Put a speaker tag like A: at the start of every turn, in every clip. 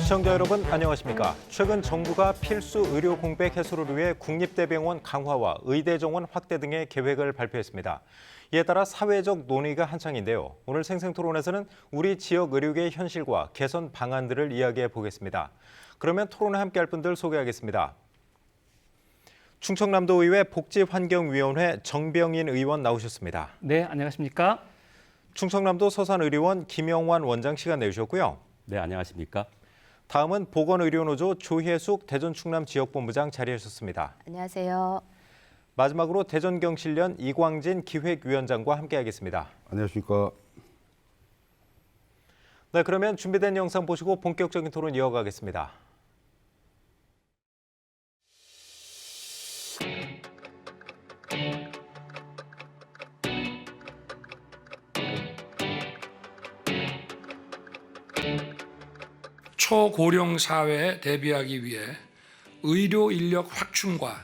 A: 시청자 여러분 안녕하십니까. 최근 정부가 필수 의료 공백 해소를 위해 국립대병원 강화와 의대 정원 확대 등의 계획을 발표했습니다. 이에 따라 사회적 논의가 한창인데요. 오늘 생생토론에서는 우리 지역 의료계의 현실과 개선 방안들을 이야기해 보겠습니다. 그러면 토론에 함께할 분들 소개하겠습니다. 충청남도의회 복지환경위원회 정병인 의원 나오셨습니다.
B: 네, 안녕하십니까.
A: 충청남도 서산의료원 김영환 원장 시간 내주셨고요.
C: 네, 안녕하십니까.
A: 다음은 보건의료노조 조혜숙 대전충남지역본부장 자리하셨습니다.
D: 안녕하세요.
A: 마지막으로 대전경실련 이광진 기획위원장과 함께하겠습니다.
E: 안녕하십니까.
A: 네, 그러면 준비된 영상 보시고 본격적인 토론 이어가겠습니다.
F: 초고령 사회에 대비하기 위해 의료 인력 확충과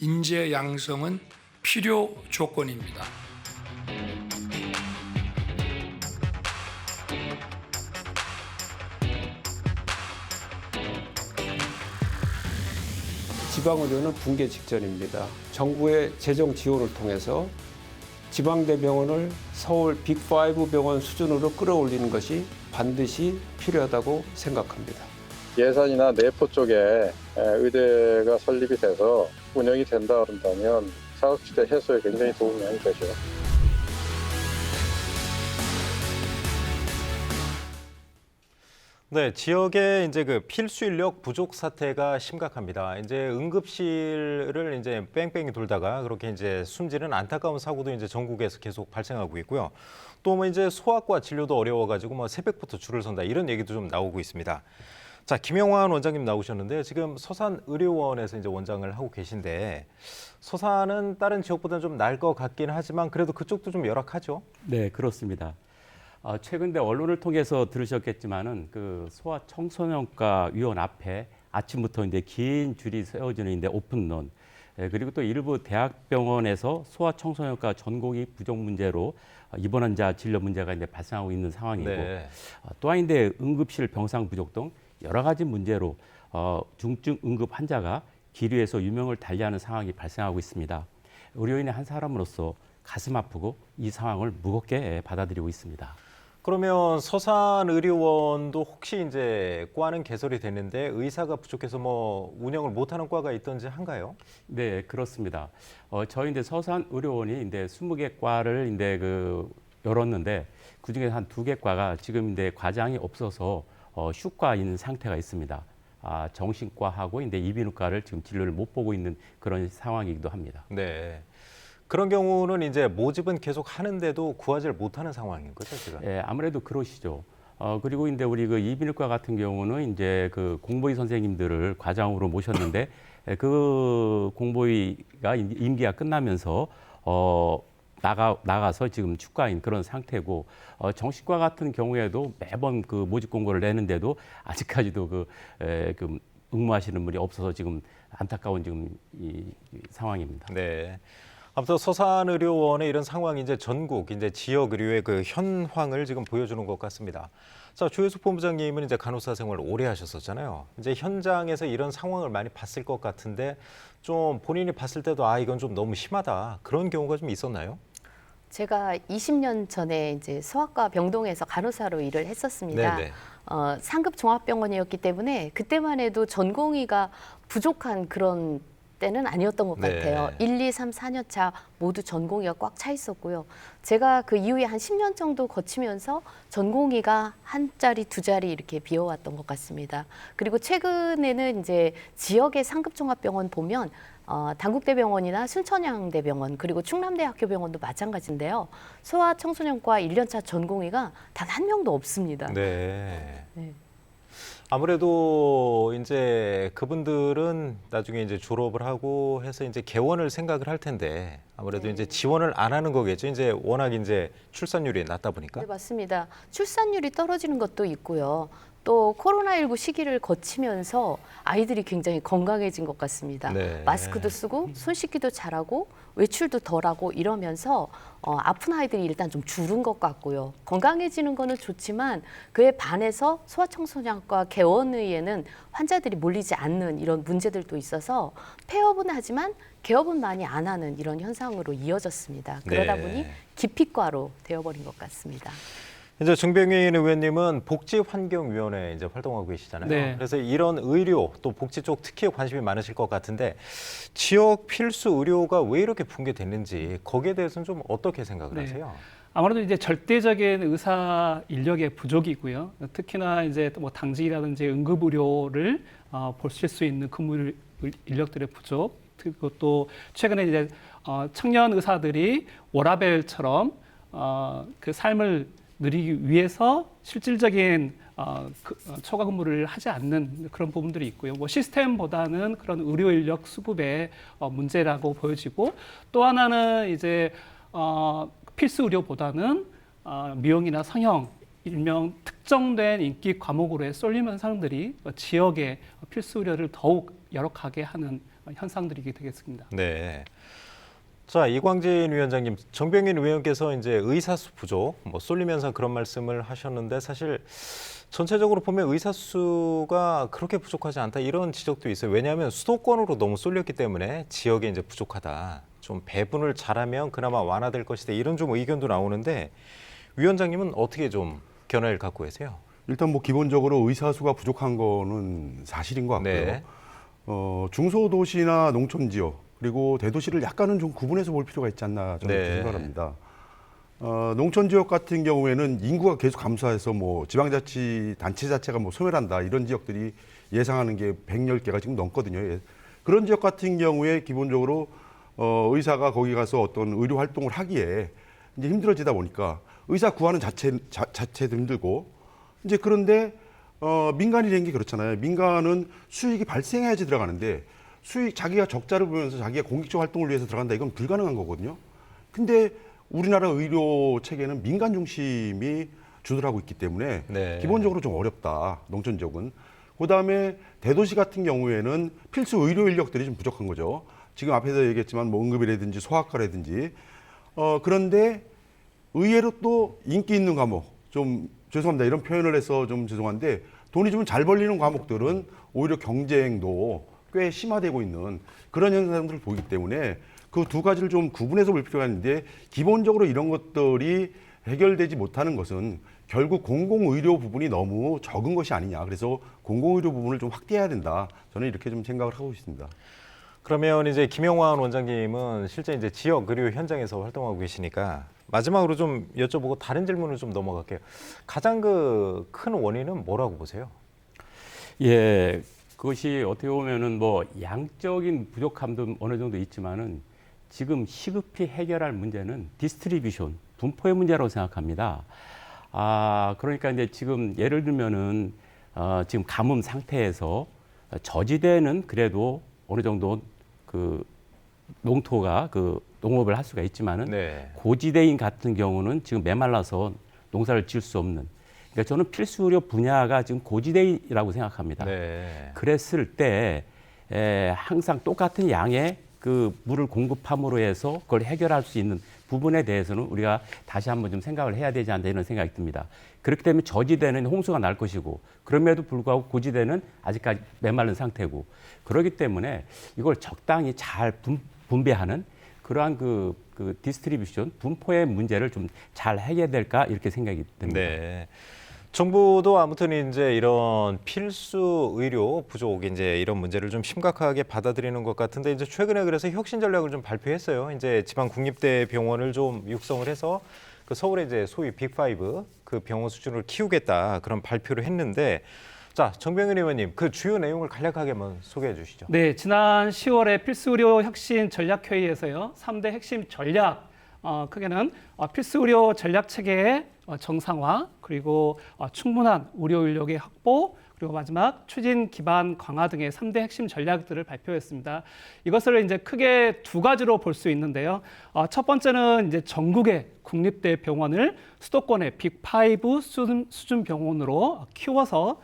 F: 인재 양성은 필요 조건입니다.
G: 지방의료는 붕괴 직전입니다. 정부의 재정 지원을 통해서 지방대병원을 서울 빅5 병원 수준으로 끌어올리는 것이 반드시 필요하다고 생각합니다.
H: 예산이나 내포 쪽에 의대가 설립이 돼서 운영이 된다 그런다면 사각지대 해소에 굉장히 도움이 많이 되죠.
A: 네, 지역에 이제 그 필수 인력 부족 사태가 심각합니다. 이제 응급실을 이제 뺑뺑이 돌다가 그렇게 이제 숨지는 안타까운 사고도 이제 전국에서 계속 발생하고 있고요. 또 뭐 이제 소아과 진료도 어려워가지고 뭐 새벽부터 줄을 선다 이런 얘기도 좀 나오고 있습니다. 자, 김영환 원장님 나오셨는데 지금 서산의료원에서 이제 원장을 하고 계신데 서산은 다른 지역보다는 좀 나을 것 같긴 하지만 그래도 그쪽도 좀 열악하죠?
C: 네, 그렇습니다. 최근에 언론을 통해서 들으셨겠지만은 그 소아 청소년과 위원 앞에 아침부터 이제 긴 줄이 세워지는 이제 오픈런, 그리고 또 일부 대학병원에서 소아 청소년과 전공의 부족 문제로 입원 환자 진료 문제가 이제 발생하고 있는 상황이고,
A: 네.
C: 또한 이제 응급실 병상 부족 등 여러 가지 문제로 중증 응급 환자가 길 위에서 유명을 달리하는 상황이 발생하고 있습니다. 의료인의 한 사람으로서 가슴 아프고 이 상황을 무겁게 받아들이고 있습니다.
A: 그러면 서산의료원도 혹시 이제 과는 개설이 됐는데 의사가 부족해서 뭐 운영을 못하는 과가 있던지 한가요?
C: 네, 그렇습니다. 저희 이제 서산의료원이 이제 20개 과를 이제 열었는데 그 중에 한 2개 과가 지금 이제 과장이 없어서 휴과인 상태가 있습니다. 정신과하고 이제 이비인후과를 지금 진료를 못 보고 있는 그런 상황이기도 합니다.
A: 네. 그런 경우는 이제 모집은 계속 하는데도 구하지를 못하는 상황인 거죠, 지금?
C: 예, 아무래도 그러시죠. 그리고 이제 우리 그 이비인후과 같은 경우는 이제 그 공보의 선생님들을 과장으로 모셨는데 그 공보의가 임기가 끝나면서 나가서 지금 축가인 그런 상태고, 정신과 같은 경우에도 매번 그 모집 공고를 내는데도 아직까지도 그 응모하시는 분이 없어서 지금 안타까운 지금 이 상황입니다.
A: 네. 아무튼 서산의료원의 이런 상황이 이제 전국 이제 지역 의료의 그 현황을 지금 보여주는 것 같습니다. 자, 조혜숙 본부장님은 이제 간호사 생활을 오래 하셨었잖아요. 이제 현장에서 이런 상황을 많이 봤을 것 같은데 좀 본인이 봤을 때도 이건 좀 너무 심하다 그런 경우가 좀 있었나요?
D: 제가 20년 전에 이제 소아과 병동에서 간호사로 일을 했었습니다.
A: 네네.
D: 상급 종합병원이었기 때문에 그때만 해도 전공의가 부족한 그런 때는 아니었던 것
A: 네.
D: 같아요. 1, 2, 3, 4년 차 모두 전공의가 꽉 차 있었고요. 제가 그 이후에 한 10년 정도 거치면서 전공의가 한 자리, 두 자리 이렇게 비어왔던 것 같습니다. 그리고 최근에는 이제 지역의 상급종합병원 보면 단국대병원이나 순천향대병원 그리고 충남대학교병원도 마찬가지인데요. 소아 청소년과 1년차 전공의가 단 한 명도 없습니다.
A: 네.
D: 네.
A: 아무래도 이제 그분들은 나중에 이제 졸업을 하고 해서 이제 개원을 생각을 할 텐데 아무래도
D: 네.
A: 이제 지원을 안 하는 거겠죠. 이제 워낙 이제 출산율이 낮다 보니까.
D: 네, 맞습니다. 출산율이 떨어지는 것도 있고요. 또 코로나19 시기를 거치면서 아이들이 굉장히 건강해진 것 같습니다.
A: 네.
D: 마스크도 쓰고 손 씻기도 잘하고 외출도 덜하고 이러면서 아픈 아이들이 일단 좀 줄은 것 같고요. 건강해지는 거는 좋지만 그에 반해서 소아청소년과 개원의에는 환자들이 몰리지 않는 이런 문제들도 있어서 폐업은 하지만 개업은 많이 안 하는 이런 현상으로 이어졌습니다. 그러다
A: 네.
D: 보니 기피과로 되어버린 것 같습니다.
A: 이제 정병인 의원님은 복지환경위원회 이제 활동하고 계시잖아요.
B: 네.
A: 그래서 이런 의료 또 복지 쪽 특히 관심이 많으실 것 같은데 지역 필수 의료가 왜 이렇게 붕괴됐는지 거기에 대해서는 좀 어떻게 생각을
B: 네.
A: 하세요?
B: 아무래도 이제 절대적인 의사 인력의 부족이고요. 특히나 이제 뭐 당직이라든지 응급 의료를 보실 수 있는 근무 인력들의 부족, 그리고 또 최근에 이제 청년 의사들이 워라밸처럼 그 삶을 누리기 위해서 실질적인 초과 근무를 하지 않는 그런 부분들이 있고요. 뭐 시스템보다는 그런 의료 인력 수급의 문제라고 보여지고, 또 하나는 이제 필수 의료보다는 미용이나 성형, 일명 특정된 인기 과목으로의 쏠림 현상들이 지역의 필수 의료를 더욱 열악하게 하는 현상들이 되겠습니다.
A: 네. 자, 이광진 위원장님, 정병인 의원께서 이제 의사수 부족, 뭐 쏠림 현상 그런 말씀을 하셨는데 사실 전체적으로 보면 의사수가 그렇게 부족하지 않다 이런 지적도 있어요. 왜냐하면 수도권으로 너무 쏠렸기 때문에 지역에 이제 부족하다. 좀 배분을 잘하면 그나마 완화될 것이다. 이런 좀 의견도 나오는데 위원장님은 어떻게 좀 견해를 갖고 계세요?
E: 일단 뭐 기본적으로 의사 수가 부족한 거는 사실인 것 같고요.
A: 네.
E: 중소도시나 농촌 지역 그리고 대도시를 약간은 좀 구분해서 볼 필요가 있지 않나 저는
A: 네.
E: 그렇게 생각합니다. 농촌 지역 같은 경우에는 인구가 계속 감소해서 뭐 지방자치 단체 자체가 뭐 소멸한다 이런 지역들이 예상하는 게 110개가 지금 넘거든요. 예. 그런 지역 같은 경우에 기본적으로 의사가 거기 가서 어떤 의료 활동을 하기에 이제 힘들어지다 보니까 의사 구하는 자체도 힘들고 이제 그런데 민간이라는 게 그렇잖아요. 민간은 수익이 발생해야지 들어가는데 자기가 적자를 보면서 자기가 공익적 활동을 위해서 들어간다 이건 불가능한 거거든요. 근데 우리나라 의료 체계는 민간 중심이 주도하고 있기 때문에
A: 네.
E: 기본적으로 좀 어렵다. 농촌 지역은. 그다음에 대도시 같은 경우에는 필수 의료 인력들이 좀 부족한 거죠. 지금 앞에서 얘기했지만 뭐 응급이라든지 소아과라든지 그런데 의외로 또 인기 있는 과목 좀 죄송합니다. 이런 표현을 해서 좀 죄송한데 돈이 좀 잘 벌리는 과목들은 오히려 경쟁도 꽤 심화되고 있는 그런 현상들을 보이기 때문에 그 두 가지를 좀 구분해서 볼 필요가 있는데 기본적으로 이런 것들이 해결되지 못하는 것은 결국 공공의료 부분이 너무 적은 것이 아니냐. 그래서 공공의료 부분을 좀 확대해야 된다. 저는 이렇게 좀 생각을 하고 있습니다.
A: 그러면 이제 김영환 원장님은 실제 이제 지역 의료 현장에서 활동하고 계시니까 마지막으로 좀 여쭤보고 다른 질문을 좀 넘어갈게요. 가장 그 큰 원인은 뭐라고 보세요?
C: 예, 그것이 어떻게 보면은 뭐 양적인 부족함도 어느 정도 있지만은 지금 시급히 해결할 문제는 디스트리뷰션, 분포의 문제라고 생각합니다. 그러니까 이제 지금 예를 들면은 지금 가뭄 상태에서 저지대는 그래도 어느 정도 그 농토가 그 농업을 할 수가 있지만은
A: 네.
C: 고지대인 같은 경우는 지금 메말라서 농사를 지을 수 없는. 그러니까 저는 필수 의료 분야가 지금 고지대이라고 생각합니다.
A: 네.
C: 그랬을 때 항상 똑같은 양의 그 물을 공급함으로 해서 그걸 해결할 수 있는 부분에 대해서는 우리가 다시 한번 좀 생각을 해야 되지 않나 이런 생각이 듭니다. 그렇기 때문에 저지대는 홍수가 날 것이고 그럼에도 불구하고 고지대는 아직까지 메마른 상태고 그렇기 때문에 이걸 적당히 잘 분배하는 그러한 그 디스트리뷰션, 분포의 문제를 좀 잘 해결될까 이렇게 생각이 듭니다.
A: 네. 정부도 아무튼 이제 이런 필수 의료 부족 이제 이런 문제를 좀 심각하게 받아들이는 것 같은데 이제 최근에 그래서 혁신 전략을 좀 발표했어요. 이제 지방 국립대 병원을 좀 육성을 해서 그 서울의 이제 소위 빅5 그 병원 수준을 키우겠다 그런 발표를 했는데 자, 정병인 의원님 그 주요 내용을 간략하게 한번 소개해 주시죠.
B: 네, 지난 10월에 필수의료 혁신 전략회의에서요. 3대 핵심 전략, 크게는 필수의료 전략체계의 정상화, 그리고 충분한 의료 인력의 확보, 그리고 마지막 추진 기반 강화 등의 3대 핵심 전략들을 발표했습니다. 이것을 이제 크게 두 가지로 볼 수 있는데요. 첫 번째는 이제 전국의 국립대 병원을 수도권의 빅5 수준 병원으로 키워서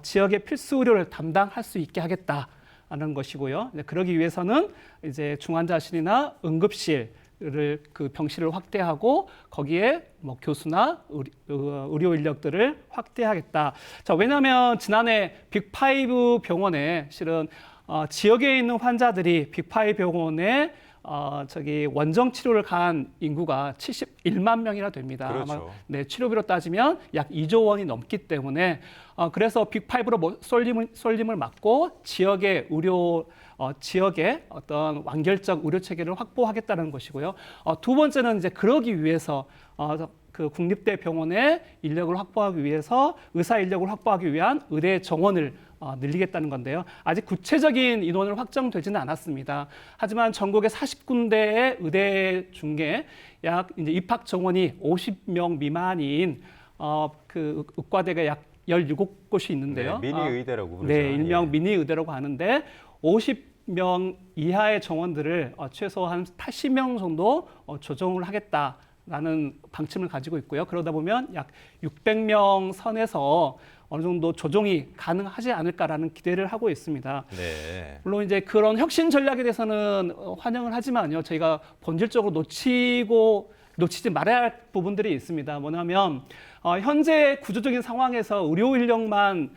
B: 지역의 필수 의료를 담당할 수 있게 하겠다는 것이고요. 그러기 위해서는 이제 중환자실이나 응급실을 그 병실을 확대하고 거기에 뭐 교수나 의료 인력들을 확대하겠다. 자, 왜냐하면 지난해 빅5 병원에 실은 지역에 있는 환자들이 빅5 병원에 원정 치료를 간 인구가 71만 명이나 됩니다.
A: 그렇죠.
B: 아마 네, 치료비로 따지면 약 2조 원이 넘기 때문에 그래서 빅5로 쏠림을 막고 지역의 지역의 어떤 완결적 의료 체계를 확보하겠다는 것이고요. 두 번째는 이제 그러기 위해서 그 국립대 병원의 인력을 확보하기 위해서 의사 인력을 확보하기 위한 의대 정원을 늘리겠다는 건데요. 아직 구체적인 인원을 확정되지는 않았습니다. 하지만 전국의 40군데의 의대 중에 약 이제 입학 정원이 50명 미만인 그 의과대가 약 17곳이 있는데요.
A: 네, 미니 의대라고 부르죠.
B: 네, 일명
A: 예.
B: 미니 의대라고 하는데 50명 이하의 정원들을 최소 한 80명 정도 조정을 하겠다라는 방침을 가지고 있고요. 그러다 보면 약 600명 선에서 어느 정도 조정이 가능하지 않을까라는 기대를 하고 있습니다.
A: 네.
B: 물론 이제 그런 혁신 전략에 대해서는 환영을 하지만요. 저희가 본질적으로 놓치지 말아야 할 부분들이 있습니다. 뭐냐면 현재 구조적인 상황에서 의료 인력만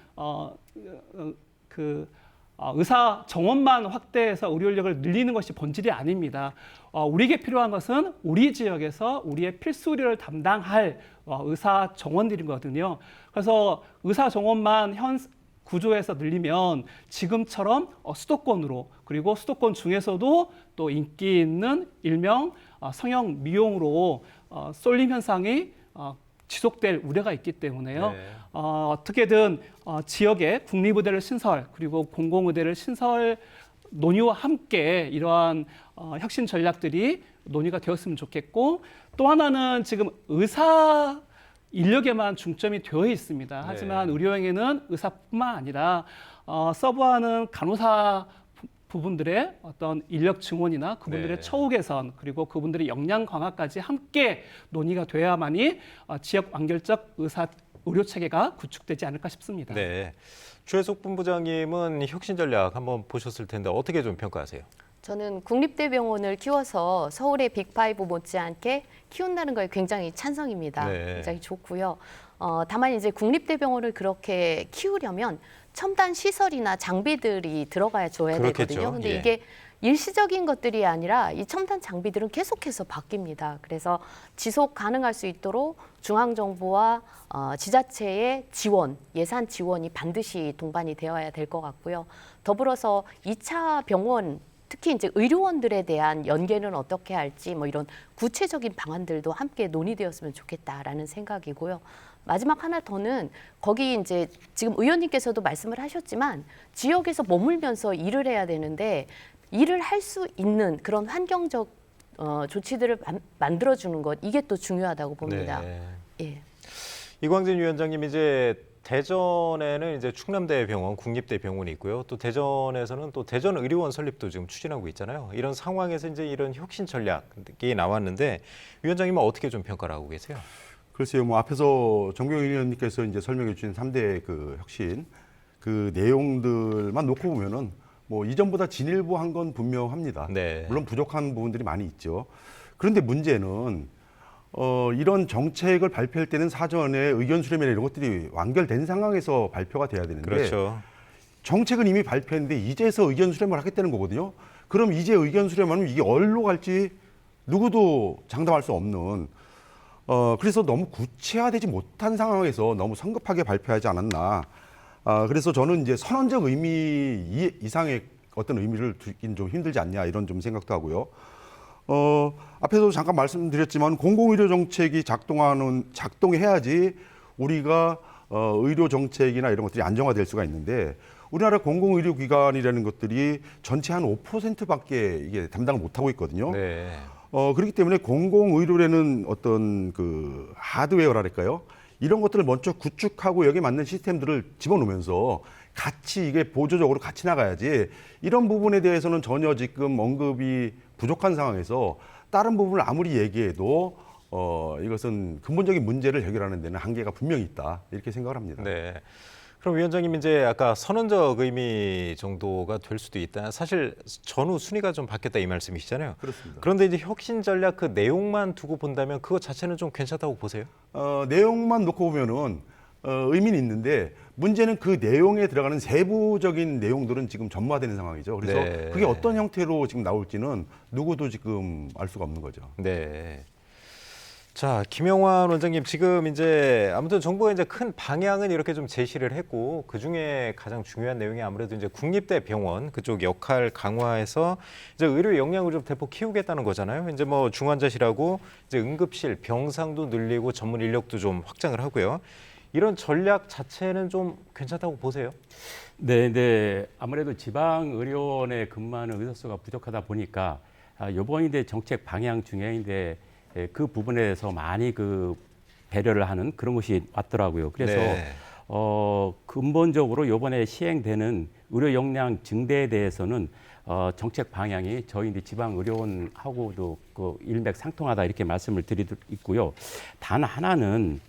B: 의사 정원만 확대해서 의료 인력을 늘리는 것이 본질이 아닙니다. 우리에게 필요한 것은 우리 지역에서 우리의 필수 의료를 담당할 의사 정원들이거든요. 그래서 의사 정원만 현 구조에서 늘리면 지금처럼 수도권으로 그리고 수도권 중에서도 또 인기 있는 일명 성형 미용으로 쏠림 현상이 지속될 우려가 있기 때문에요.
A: 네.
B: 어떻게든 지역에 국립의대를 신설 그리고 공공의대를 신설 논의와 함께 이러한 혁신 전략들이 논의가 되었으면 좋겠고 또 하나는 지금 의사 인력에만 중점이 되어 있습니다. 하지만
A: 네.
B: 의료행위는 의사뿐만 아니라 서브하는 간호사 부분들의 어떤 인력 증원이나 그분들의
A: 네.
B: 처우 개선 그리고 그분들의 역량 강화까지 함께 논의가 돼야만이 지역 완결적 의료 체계가 구축되지 않을까 싶습니다.
A: 네. 최혜숙 본부장님은 혁신 전략 한번 보셨을 텐데 어떻게 좀 평가하세요?
D: 저는 국립대병원을 키워서 서울의 빅5 못지않게 키운다는 거에 굉장히 찬성입니다.
A: 네.
D: 굉장히 좋고요. 다만 이제 국립대병원을 그렇게 키우려면 첨단 시설이나 장비들이 들어가야 줘야
A: 그렇겠죠.
D: 되거든요. 근데
A: 예.
D: 이게 일시적인 것들이 아니라 이 첨단 장비들은 계속해서 바뀝니다. 그래서 지속 가능할 수 있도록 중앙정부와 지자체의 지원, 예산 지원이 반드시 동반이 되어야 될 것 같고요. 더불어서 2차 병원 특히 이제 의료원들에 대한 연계는 어떻게 할지 뭐 이런 구체적인 방안들도 함께 논의되었으면 좋겠다라는 생각이고요. 마지막 하나 더는 거기 이제 지금 의원님께서도 말씀을 하셨지만 지역에서 머물면서 일을 해야 되는데 일을 할 수 있는 그런 환경적 조치들을 만들어주는 것 이게 또 중요하다고 봅니다.
A: 네.
D: 예.
A: 이광진 위원장님 이제 대전에는 이제 충남대병원, 국립대병원이 있고요. 또 대전에서는 또 대전의료원 설립도 지금 추진하고 있잖아요. 이런 상황에서 이제 이런 혁신 전략이 나왔는데 위원장님은 어떻게 좀 평가를 하고 계세요?
E: 글쎄요, 뭐 앞에서 정병 의원님께서 이제 설명해 주신 3대 그 혁신 그 내용들만 놓고 보면은 뭐 이전보다 진일보한 건 분명합니다.
A: 네.
E: 물론 부족한 부분들이 많이 있죠. 그런데 문제는 이런 정책을 발표할 때는 사전에 의견 수렴이나 이런 것들이 완결된 상황에서 발표가 돼야 되는데
A: 그렇죠.
E: 정책은 이미 발표했는데 이제서 의견 수렴을 하겠다는 거거든요. 그럼 이제 의견 수렴하면 이게 어디로 갈지 누구도 장담할 수 없는 그래서 너무 구체화되지 못한 상황에서 너무 성급하게 발표하지 않았나. 그래서 저는 이제 선언적 의미 이상의 어떤 의미를 두긴 좀 힘들지 않냐 이런 좀 생각도 하고요. 앞에서도 잠깐 말씀드렸지만 공공의료 정책이 작동해야지 우리가 의료 정책이나 이런 것들이 안정화될 수가 있는데 우리나라 공공의료기관이라는 것들이 전체 한 5%밖에 이게 담당을 못하고 있거든요.
A: 네.
E: 그렇기 때문에 공공의료라는 어떤 그 하드웨어랄까요? 이런 것들을 먼저 구축하고 여기에 맞는 시스템들을 집어넣으면서 같이 이게 보조적으로 같이 나가야지 이런 부분에 대해서는 전혀 지금 언급이 부족한 상황에서 다른 부분을 아무리 얘기해도 이것은 근본적인 문제를 해결하는 데는 한계가 분명히 있다 이렇게 생각을 합니다.
A: 네. 그럼 위원장님 이제 아까 선언적 의미 정도가 될 수도 있다. 사실 전후 순위가 좀 바뀌었다 이 말씀이시잖아요.
E: 그렇습니다.
A: 그런데 이제 혁신 전략 그 내용만 두고 본다면 그거 자체는 좀 괜찮다고 보세요?
E: 내용만 놓고 보면은 의미는 있는데 문제는 그 내용에 들어가는 세부적인 내용들은 지금 전무화되는 상황이죠. 그래서
A: 네.
E: 그게 어떤 형태로 지금 나올지는 누구도 지금 알 수가 없는 거죠.
A: 네. 자, 김영환 원장님 지금 이제 아무튼 정부가 이제 큰 방향은 이렇게 좀 제시를 했고 그 중에 가장 중요한 내용이 아무래도 이제 국립대 병원 그쪽 역할 강화해서 이제 의료 역량을 좀 대폭 키우겠다는 거잖아요. 이제 뭐 중환자실하고 이제 응급실 병상도 늘리고 전문 인력도 좀 확장을 하고요. 이런 전략 자체는 좀 괜찮다고 보세요?
C: 네, 네. 아무래도 지방 의료원에 근무하는 의사 수가 부족하다 보니까 이번 이제 정책 방향 중에 이제 그 부분에 대해서 많이 그 배려를 하는 그런 것이 왔더라고요. 그래서
A: 네.
C: 근본적으로 이번에 시행되는 의료 역량 증대에 대해서는 정책 방향이 저희 이제 지방 의료원하고도 그 일맥상통하다 이렇게 말씀을 드리고 있고요. 단 하나는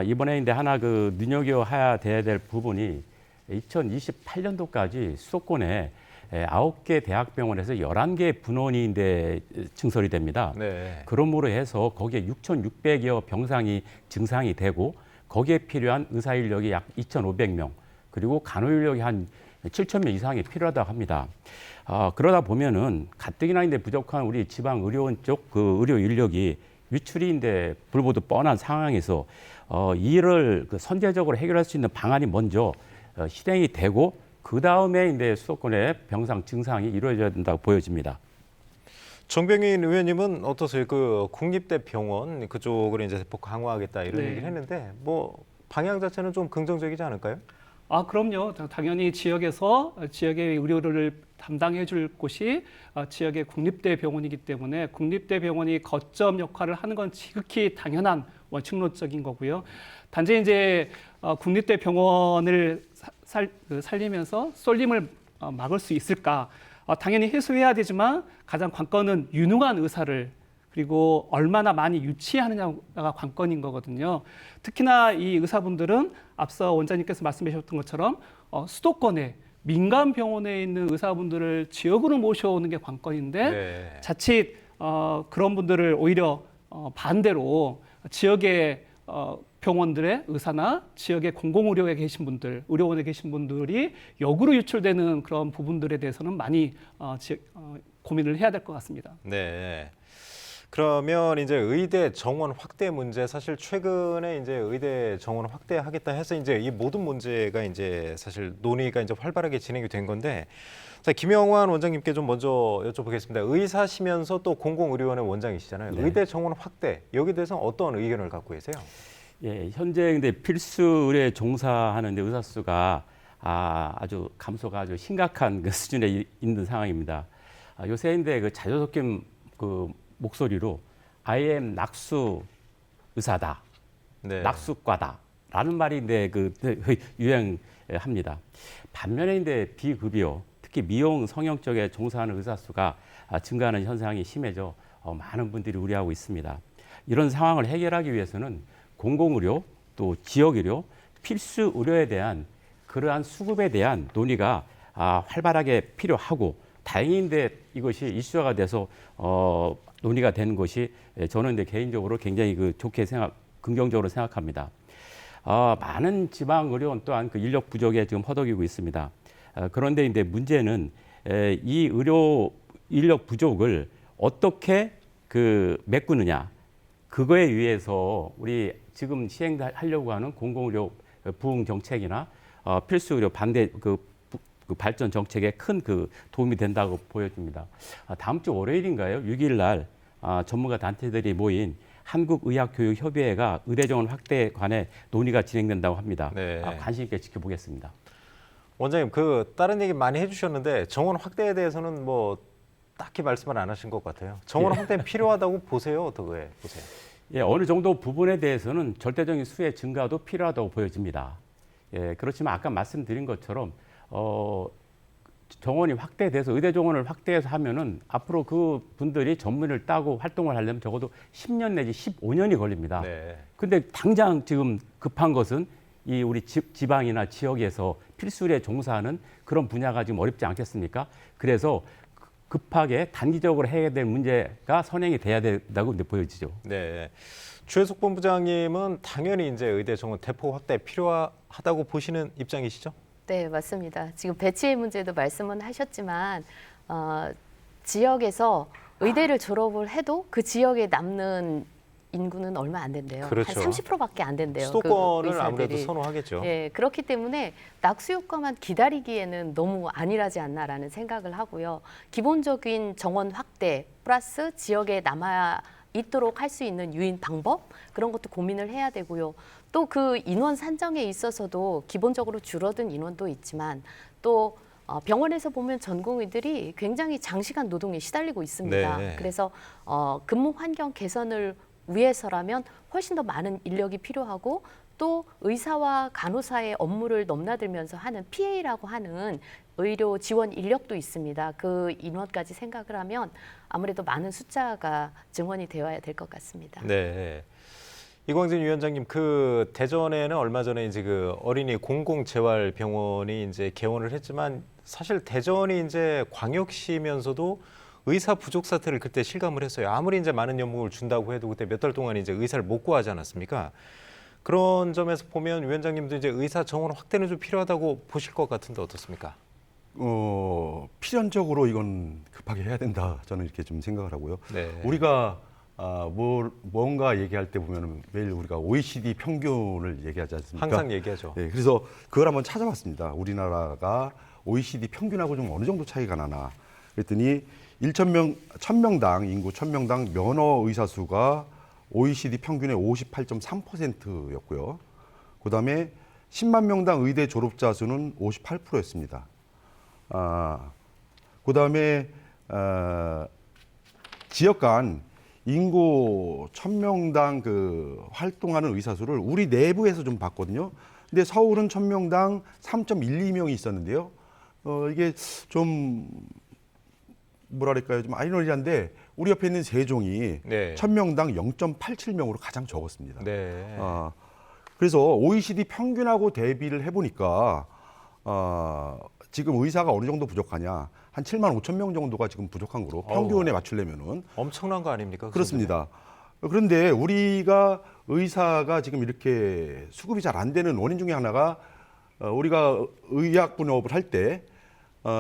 C: 이번에 이제 하나 그 눈여겨야 돼야 될 부분이 2028년도까지 수도권에 9개 대학병원에서 11개 분원이 이제 증설이 됩니다.
A: 네.
C: 그러므로 해서 거기에 6,600여 병상이 증상이 되고 거기에 필요한 의사 인력이 약 2,500명 그리고 간호 인력이 한 7,000명 이상이 필요하다고 합니다. 그러다 보면은 가뜩이나 이제 부족한 우리 지방 의료원 쪽 그 의료 인력이 유출이 이제 불보듯 뻔한 상황에서 이를 그 선제적으로 해결할 수 있는 방안이 먼저 실행이 되고 그 다음에 이제 수도권의 병상 증상이 이루어져야 된다고 보여집니다.
A: 정병인 의원님은 어떠세요? 그 국립대 병원 그쪽을 이제 대폭 강화하겠다 이런
B: 네.
A: 얘기를 했는데 뭐 방향 자체는 좀 긍정적이지 않을까요?
B: 그럼요. 당연히 지역에서 지역의 의료를 담당해 줄 곳이 지역의 국립대 병원이기 때문에 국립대 병원이 거점 역할을 하는 건 지극히 당연한 원칙론적인 거고요. 단지 이제 국립대 병원을 살리면서 쏠림을 막을 수 있을까? 당연히 해소해야 되지만 가장 관건은 유능한 의사를 그리고 얼마나 많이 유치하느냐가 관건인 거거든요. 특히나 이 의사분들은 앞서 원장님께서 말씀해 주셨던 것처럼 수도권에 민간 병원에 있는 의사분들을 지역으로 모셔오는 게 관건인데
A: 네.
B: 자칫 그런 분들을 오히려 반대로 지역의 병원들의 의사나 지역의 공공의료에 계신 분들, 의료원에 계신 분들이 역으로 유출되는 그런 부분들에 대해서는 많이 고민을 해야 될 것 같습니다.
A: 네. 그러면 이제 의대 정원 확대 문제 사실 최근에 이제 의대 정원 확대하겠다 해서 이제 이 모든 문제가 이제 사실 논의가 이제 활발하게 진행이 된 건데 자, 김영환 원장님께 좀 먼저 여쭤보겠습니다. 의사시면서 또 공공의료원의 원장이시잖아요.
C: 네.
A: 의대 정원 확대 여기 대해서 어떤 의견을 갖고 계세요?
C: 예, 현재 근데 필수 의료에 종사하는 의사 수가 아주 감소가 아주 심각한 그 수준에 있는 상황입니다. 요새 인데 그 자주 섞인 그 목소리로 I am 낙수 의사다,
A: 네.
C: 낙수과다라는 말인데 그 유행합니다. 반면에 인데 비급여, 특히 미용 성형 쪽에 종사하는 의사 수가 증가하는 현상이 심해져 많은 분들이 우려하고 있습니다. 이런 상황을 해결하기 위해서는 공공의료 또 지역의료 필수 의료에 대한 그러한 수급에 대한 논의가 활발하게 필요하고 다행인데 이것이 이슈화가 돼서 논의가 되는 것이 저는 이제 개인적으로 굉장히 좋게 긍정적으로 생각합니다. 많은 지방 의료원 또한 그 인력 부족에 지금 허덕이고 있습니다. 그런데 이제 문제는 이 의료 인력 부족을 어떻게 메꾸느냐. 그거에 의해서 우리 지금 시행하려고 하는 공공의료 부흥 정책이나 필수 의료 반대 그 발전 정책에 큰 도움이 된다고 보여집니다. 다음 주 월요일인가요? 6일 날 전문가 단체들이 모인 한국의학교육협의회가 의대 정원 확대에 관해 논의가 진행된다고 합니다.
A: 네.
C: 관심 있게 지켜보겠습니다.
A: 원장님 다른 얘기 많이 해주셨는데 정원 확대에 대해서는 뭐 딱히 말씀을 안 하신 것 같아요. 정원 확대는 필요하다고 보세요? 어떻게 보세요?
C: 예, 어느 정도 부분에 대해서는 절대적인 수의 증가도 필요하다고 보여집니다. 예, 그렇지만 아까 말씀드린 것처럼 정원이 확대돼서 의대 정원을 확대해서 하면은 앞으로 그 분들이 전문의를 따고 활동을 하려면 적어도 10년 내지 15년이 걸립니다.
A: 네.
C: 근데 당장 지금 급한 것은 이 우리 지방이나 지역에서 필수 의료에 종사하는 그런 분야가 지금 어렵지 않겠습니까? 그래서 급하게 단기적으로 해야 될 문제가 선행이 돼야 된다고 보여지죠.
A: 네. 주혜숙 본부장님은 당연히 이제 의대 정원 대폭 확대 필요하다고 보시는 입장이시죠?
D: 네, 맞습니다. 지금 배치의 문제도 말씀은 하셨지만 지역에서 의대를 졸업을 해도 그 지역에 남는 인구는 얼마 안 된대요.
A: 그렇죠.
D: 한 30%밖에 안 된대요.
A: 수도권을
D: 그
A: 아무래도
D: 의사들이.
A: 선호하겠죠.
D: 예, 그렇기 때문에 낙수 효과만 기다리기에는 너무 안일하지 않나라는 생각을 하고요. 기본적인 정원 확대 플러스 지역에 남아 있도록 할 수 있는 유인 방법 그런 것도 고민을 해야 되고요. 또 그 인원 산정에 있어서도 기본적으로 줄어든 인원도 있지만 또 병원에서 보면 전공의들이 굉장히 장시간 노동에 시달리고 있습니다.
A: 네.
D: 그래서 근무 환경 개선을 위해서라면 훨씬 더 많은 인력이 필요하고 또 의사와 간호사의 업무를 넘나들면서 하는 PA라고 하는 의료 지원 인력도 있습니다. 그 인원까지 생각을 하면 아무래도 많은 숫자가 증원이 되어야 될 것 같습니다.
A: 네. 이광진 위원장님, 그 대전에는 얼마 전에 이제 그 어린이 공공재활병원이 이제 개원을 했지만 사실 대전이 이제 광역시면서도 의사 부족 사태를 그때 실감을 했어요. 아무리 이제 많은 연봉을 준다고 해도 그때 몇 달 동안 이제 의사를 못 구하지 않았습니까? 그런 점에서 보면 위원장님도 이제 의사 정원 확대는 좀 필요하다고 보실 것 같은데 어떻습니까?
E: 필연적으로 이건 급하게 해야 된다. 저는 이렇게 좀 생각을 하고요.
A: 네.
E: 우리가 뭔가 얘기할 때 보면 매일 우리가 OECD 평균을 얘기하지 않습니까?
A: 항상 얘기하죠.
E: 네, 그래서 그걸 한번 찾아봤습니다. 우리나라가 OECD 평균하고 좀 어느 정도 차이가 나나. 그랬더니 1000명당 인구 1000명당 면허 의사 수가 OECD 평균의 58.3%였고요. 그다음에 10만 명당 의대 졸업자 수는 58%였습니다. 그다음에 지역 간 인구 1000명당 그 활동하는 의사 수를 우리 내부에서 좀 봤거든요. 근데 서울은 1000명당 3.12명이 있었는데요. 이게 좀 뭐랄까요, 좀 아이러니한데 우리 옆에 있는 세종이
A: 네.
E: 1000명당 0.87명으로 가장 적었습니다.
A: 네.
E: 그래서 OECD 평균하고 대비를 해보니까 지금 의사가 어느 정도 부족하냐, 한 7만 5천 명 정도가 지금 부족한 거로 평균에 맞추려면은
A: 엄청난 거 아닙니까?
E: 그렇습니다. 그런데 우리가 의사가 지금 이렇게 수급이 잘 안 되는 원인 중에 하나가 우리가 의약 분업을 할 때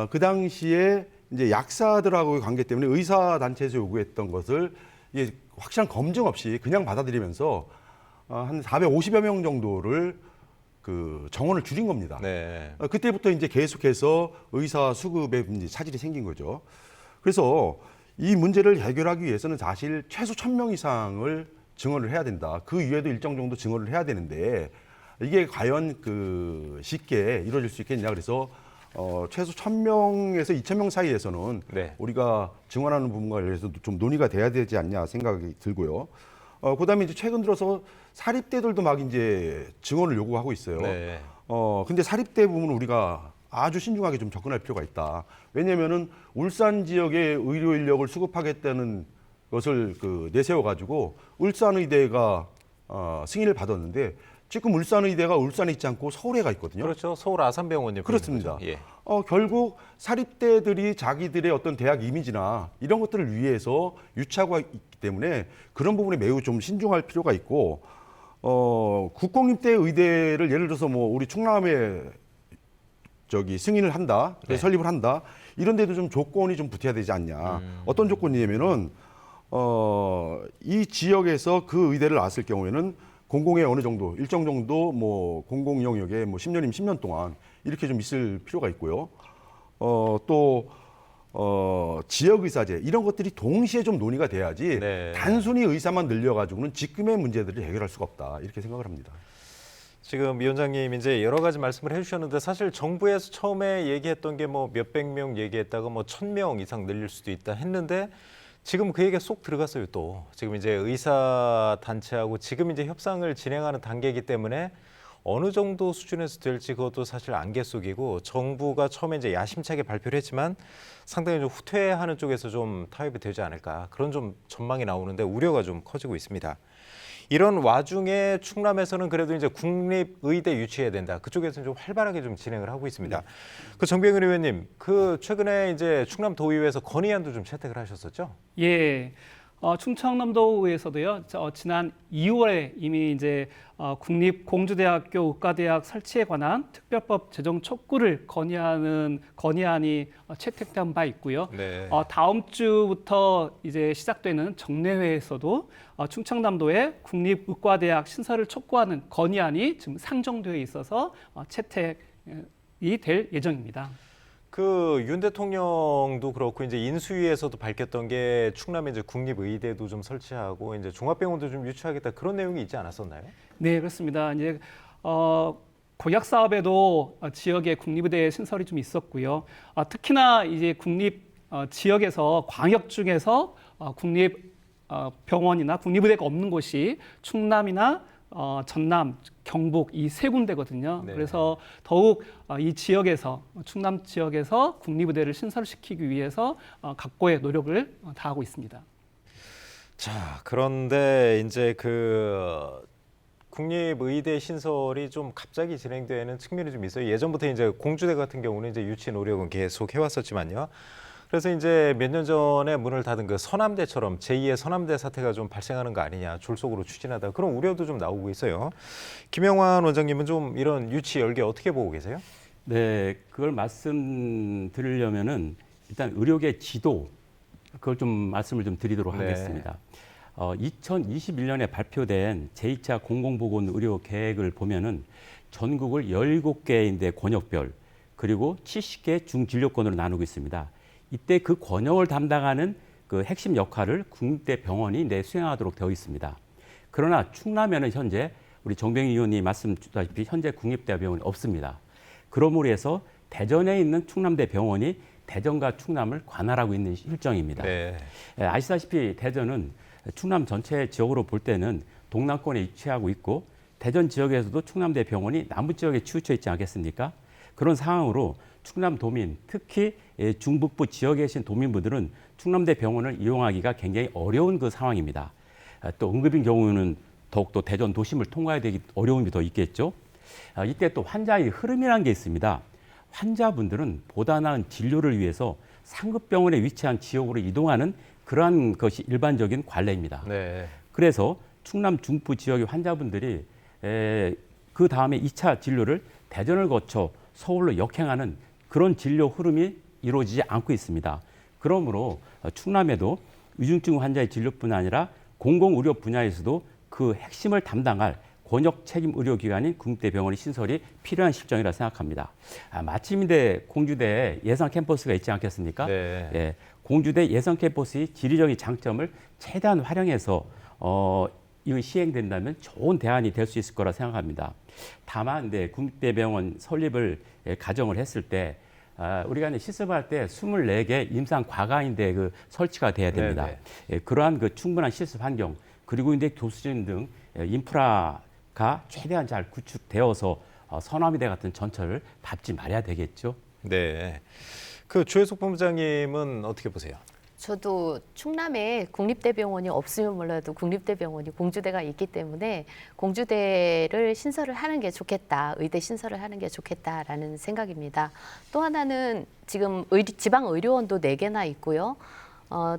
E: 그 당시에 이제 약사들하고의 관계 때문에 의사 단체에서 요구했던 것을 이게 확실한 검증 없이 그냥 받아들이면서 한 450여 명 정도를 그 정원을 줄인 겁니다.
A: 네.
E: 그때부터 이제 계속해서 의사 수급에 이제 차질이 생긴 거죠. 그래서 이 문제를 해결하기 위해서는 사실 최소 1000명 이상을 증원을 해야 된다. 그 이외에도 일정 정도 증원을 해야 되는데 이게 과연 그 쉽게 이루어질 수 있겠냐. 그래서 최소 1000명에서 2000명 사이에서는
A: 네.
E: 우리가 증원하는 부분과 관련해서 좀 논의가 돼야 되지 않냐 생각이 들고요. 그다음에 이제 최근 들어서 사립대들도 막 이제 증원을 요구하고 있어요.
A: 네.
E: 근데 사립대 부분은 우리가 아주 신중하게 좀 접근할 필요가 있다. 왜냐면은 울산 지역의 의료 인력을 수급하겠다는 것을 그 내세워 가지고 울산의대가 승인을 받았는데 지금 울산의대가 울산에 있지 않고 서울에가 있거든요.
A: 그렇죠. 서울 아산병원님.
E: 그렇습니다.
A: 예.
E: 결국 사립대들이 자기들의 어떤 대학 이미지나 이런 것들을 위해서 유치하고 있기 때문에 그런 부분에 매우 좀 신중할 필요가 있고, 국공립대 의대를 예를 들어서 뭐 우리 충남에 승인을 한다,
A: 네.
E: 설립을 한다, 이런 데도 좀 조건이 좀 붙어야 되지 않냐. 어떤 조건이냐면은 이 지역에서 그 의대를 나왔을 경우에는 공공의 어느 정도 일정 정도 뭐 공공 영역에 뭐 10년이면 10년 동안 이렇게 좀 있을 필요가 있고요. 또 지역 의사제 이런 것들이 동시에 좀 논의가 돼야지
A: 네.
E: 단순히 의사만 늘려가지고는 지금의 문제들을 해결할 수가 없다 이렇게 생각을 합니다.
A: 지금 위원장님 이제 여러 가지 말씀을 해주셨는데 사실 정부에서 처음에 얘기했던 게 뭐 몇백 명 얘기했다가 뭐 1000명 이상 늘릴 수도 있다 했는데 지금 그 얘기가 쏙 들어갔어요. 또 지금 이제 의사 단체하고 지금 이제 협상을 진행하는 단계이기 때문에 어느 정도 수준에서 될지 그것도 사실 안개 속이고 정부가 처음에 이제 야심차게 발표를 했지만 상당히 좀 후퇴하는 쪽에서 좀 타협이 되지 않을까 그런 좀 전망이 나오는데 우려가 좀 커지고 있습니다. 이런 와중에 충남에서는 그래도 이제 국립의대 유치해야 된다. 그쪽에서는 좀 활발하게 좀 진행을 하고 있습니다. 그 정병근 의원님, 그 최근에 이제 충남도의회에서 건의안도 좀 채택을 하셨었죠?
B: 예. 충청남도의회에서도요. 지난 2월에 이미 이제 국립공주대학교 의과대학 설치에 관한 특별법 제정 촉구를 건의안이 채택된 바 있고요.
A: 네.
B: 다음 주부터 이제 시작되는 정례회에서도 충청남도의 국립의과대학 신설을 촉구하는 건의안이 지금 상정되어 있어서 채택이 될 예정입니다.
A: 그 윤 대통령도 그렇고 이제 인수위에서도 밝혔던 게 충남에 이제 국립의대도 좀 설치하고 이제 종합병원도 좀 유치하겠다 그런 내용이 있지 않았었나요?
B: 네, 그렇습니다. 이제 공약 사업에도 지역에 국립의대 신설이 좀 있었고요. 특히나 이제 국립 지역에서 광역 중에서 국립 병원이나 국립의대가 없는 곳이 충남이나 전남, 경북 이 세 군데거든요.
A: 네.
B: 그래서 더욱 이 지역에서 충남 지역에서 국립의대를 신설시키기 위해서 각고의 노력을 다하고 있습니다.
A: 자, 그런데 이제 그 국립의대 신설이 좀 갑자기 진행되는 측면이 좀 있어요. 예전부터 이제 공주대 같은 경우는 이제 유치 노력은 계속 해왔었지만요. 그래서 이제 몇 년 전에 문을 닫은 그 서남대처럼 제2의 서남대 사태가 좀 발생하는 거 아니냐, 졸속으로 추진하다 그런 우려도 좀 나오고 있어요. 김영환 원장님은 좀 이런 유치 열기 어떻게 보고 계세요?
C: 네, 그걸 말씀드리려면은 일단 의료계 지도 그걸 좀 말씀을 좀 드리도록
A: 네.
C: 하겠습니다. 2021년에 발표된 제2차 공공보건 의료 계획을 보면은 전국을 17개인데 권역별 그리고 70개 중진료권으로 나누고 있습니다. 이때 그 권역을 담당하는 그 핵심 역할을 국립대 병원이 수행하도록 되어 있습니다. 그러나 충남에는 현재 우리 정병희 의원이 말씀 주다시피 현재 국립대병원이 없습니다. 그러므로 해서 대전에 있는 충남대 병원이 대전과 충남을 관할하고 있는 실정입니다.
A: 네.
C: 아시다시피 대전은 충남 전체 지역으로 볼 때는 동남권에 위치하고 있고 대전 지역에서도 충남대 병원이 남부 지역에 치우쳐 있지 않겠습니까? 그런 상황으로 충남 도민, 특히 중북부 지역에 계신 도민분들은 충남대 병원을 이용하기가 굉장히 어려운 그 상황입니다. 또 응급인 경우는 더욱더 대전 도심을 통과해야 되기 어려움이 더 있겠죠. 이때 또 환자의 흐름이라는 게 있습니다. 환자분들은 보다 나은 진료를 위해서 상급병원에 위치한 지역으로 이동하는 그러한 것이 일반적인 관례입니다.
A: 네.
C: 그래서 충남 중부 지역의 환자분들이 그 다음에 2차 진료를 대전을 거쳐 서울로 역행하는 그런 진료 흐름이 이루어지지 않고 있습니다. 그러므로 충남에도 위중증 환자의 진료뿐 아니라 공공의료 분야에서도 그 핵심을 담당할 권역 책임 의료기관인 국립대병원의 신설이 필요한 실정이라 생각합니다. 마침인데 공주대 예상 캠퍼스가 있지 않겠습니까?
A: 네.
C: 예, 공주대 예상 캠퍼스의 지리적인 장점을 최대한 활용해서 이거 시행된다면 좋은 대안이 될 수 있을 거라 생각합니다. 다만 국립대병원 설립을 가정을 했을 때 우리가 실습할 때 24개 임상 과가인데 그 설치가 돼야 됩니다. 예, 그러한 그 충분한 실습 환경 그리고 교수진 등 인프라가 최대한 잘 구축되어서 서남의대 같은 전철을 밟지 말아야 되겠죠.
A: 네. 그 주혜숙 본부장님은 어떻게 보세요?
D: 저도 충남에 국립대병원이 없으면 몰라도 국립대병원이 공주대가 있기 때문에 공주대를 신설을 하는 게 좋겠다. 의대 신설을 하는 게 좋겠다라는 생각입니다. 또 하나는 지금 지방의료원도 4개나 있고요.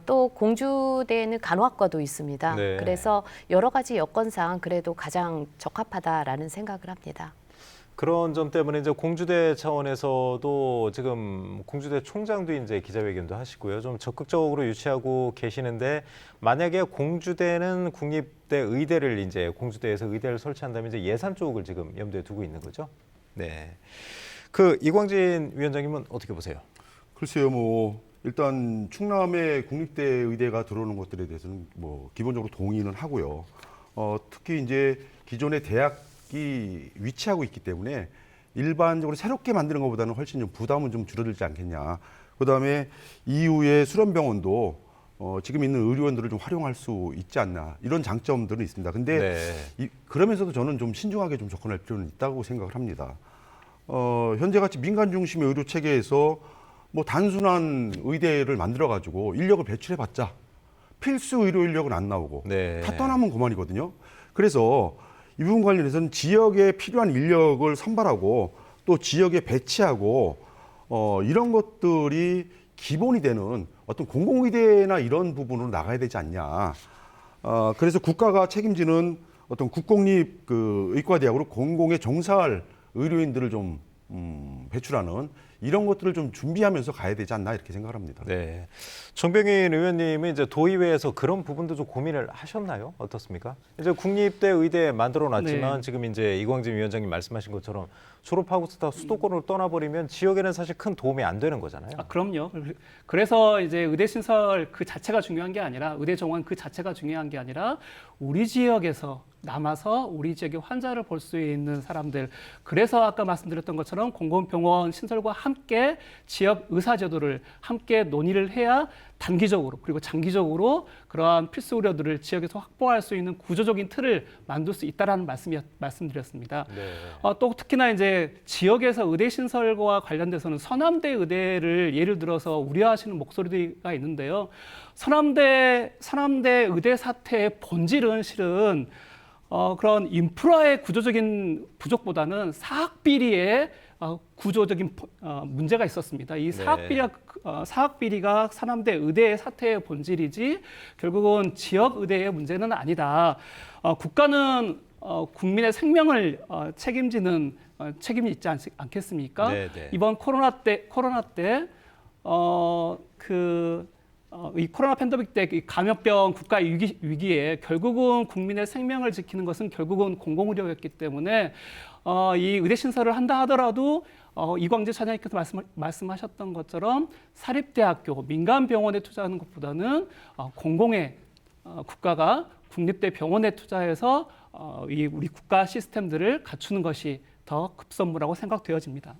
D: 또 공주대는 간호학과도 있습니다.
A: 네.
D: 그래서 여러 가지 여건상 그래도 가장 적합하다라는 생각을 합니다.
A: 그런 점 때문에 이제 공주대 차원에서도 지금 공주대 총장도 이제 기자회견도 하시고요. 좀 적극적으로 유치하고 계시는데 만약에 공주대는 국립대 의대를 이제 공주대에서 의대를 설치한다면 이제 예산 쪽을 지금 염두에 두고 있는 거죠. 네. 그 이광진 위원장님은 어떻게 보세요?
E: 글쎄요, 일단 충남에 국립대 의대가 들어오는 것들에 대해서는 기본적으로 동의는 하고요. 특히 이제 기존의 대학이 위치하고 있기 때문에 일반적으로 새롭게 만드는 것보다는 훨씬 좀 부담은 좀 줄어들지 않겠냐. 그다음에 이후에 수련병원도 지금 있는 의료원들을 좀 활용할 수 있지 않나 이런 장점들은 있습니다. 근데 그러면서도 저는 좀 신중하게 좀 접근할 필요는 있다고 생각을 합니다. 현재같이 민간 중심의 의료 체계에서 단순한 의대를 만들어 가지고 인력을 배출해봤자 필수 의료 인력은 안 나오고 다 떠나면 그만이거든요. 그래서 이 부분 관련해서는 지역에 필요한 인력을 선발하고 또 지역에 배치하고 이런 것들이 기본이 되는 어떤 공공의대나 이런 부분으로 나가야 되지 않냐. 그래서 국가가 책임지는 어떤 국공립 그 의과대학으로 공공에 종사할 의료인들을 좀 배출하는 이런 것들을 좀 준비하면서 가야 되지 않나 이렇게 생각을 합니다.
A: 네. 정병인 의원님은 이제 도의회에서 그런 부분도 좀 고민을 하셨나요? 어떻습니까? 이제 국립대 의대 만들어 놨지만
B: 네.
A: 지금 이제 이광진 위원장님 말씀하신 것처럼 졸업하고서 다 수도권으로 떠나버리면 지역에는 사실 큰 도움이 안 되는 거잖아요.
B: 그럼요. 그래서 이제 의대 신설 그 자체가 중요한 게 아니라 의대 정원 그 자체가 중요한 게 아니라 우리 지역에서 남아서 우리 지역의 환자를 볼 수 있는 사람들. 그래서 아까 말씀드렸던 것처럼 공공병원 신설과 함께 지역 의사 제도를 함께 논의를 해야 단기적으로 그리고 장기적으로 그러한 필수 의료들을 지역에서 확보할 수 있는 구조적인 틀을 만들 수 있다라는 말씀드렸습니다.
A: 네.
B: 또 특히나 이제 지역에서 의대 신설과 관련돼서는 서남대 의대를 예를 들어서 우려하시는 목소리가 있는데요. 서남대 의대 사태의 본질은 실은 그런 인프라의 구조적인 부족보다는 사학 비리의 구조적인 문제가 있었습니다. 이 사학 비리가 서남대 의대의 사태의 본질이지 결국은 지역 의대의 문제는 아니다. 국가는 국민의 생명을 책임지는 책임이 있지 않겠습니까?
A: 네, 네.
B: 이번 코로나 때 이 코로나 팬데믹 때 이 감염병 국가 위기에 결국은 국민의 생명을 지키는 것은 결국은 공공의료였기 때문에 이 의대 신설을 한다 하더라도 이광재 차장님께서 말씀하셨던 것처럼 사립대학교, 민간병원에 투자하는 것보다는 공공의 국가가 국립대 병원에 투자해서 우리 국가 시스템들을 갖추는 것이 더 급선무라고 생각되어집니다.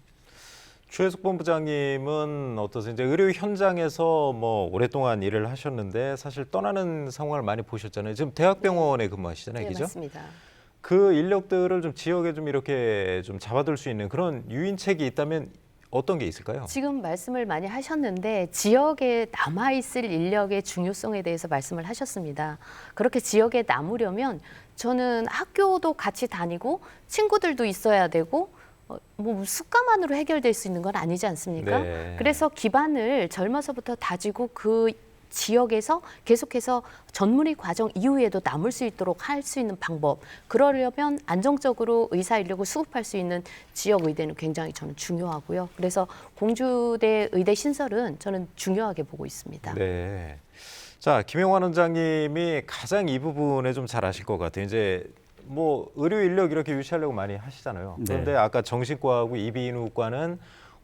A: 최혜숙 본부장님은 어떠세요? 이제 의료 현장에서 뭐 오랫동안 일을 하셨는데 사실 떠나는 상황을 많이 보셨잖아요. 지금 대학병원에 근무하시잖아요,
D: 네,
A: 그죠?
D: 맞습니다.
A: 그 인력들을 좀 지역에 좀 이렇게 좀 잡아둘 수 있는 그런 유인책이 있다면 어떤 게 있을까요?
D: 지금 말씀을 많이 하셨는데 지역에 남아있을 인력의 중요성에 대해서 말씀을 하셨습니다. 그렇게 지역에 남으려면 저는 학교도 같이 다니고 친구들도 있어야 되고 뭐 숫가만으로 해결될 수 있는 건 아니지 않습니까?
A: 네.
D: 그래서 기반을 젊어서부터 다지고 그 지역에서 계속해서 전문의 과정 이후에도 남을 수 있도록 할 수 있는 방법. 그러려면 안정적으로 의사 인력을 수급할 수 있는 지역 의대는 굉장히 저는 중요하고요. 그래서 공주대 의대 신설은 저는 중요하게 보고 있습니다.
A: 네. 자, 김영환 원장님이 가장 이 부분에 좀 잘 아실 것 같아요. 이제 뭐 의료 인력 이렇게 유치하려고 많이 하시잖아요. 그런데
C: 네.
A: 아까 정신과하고 이비인후과는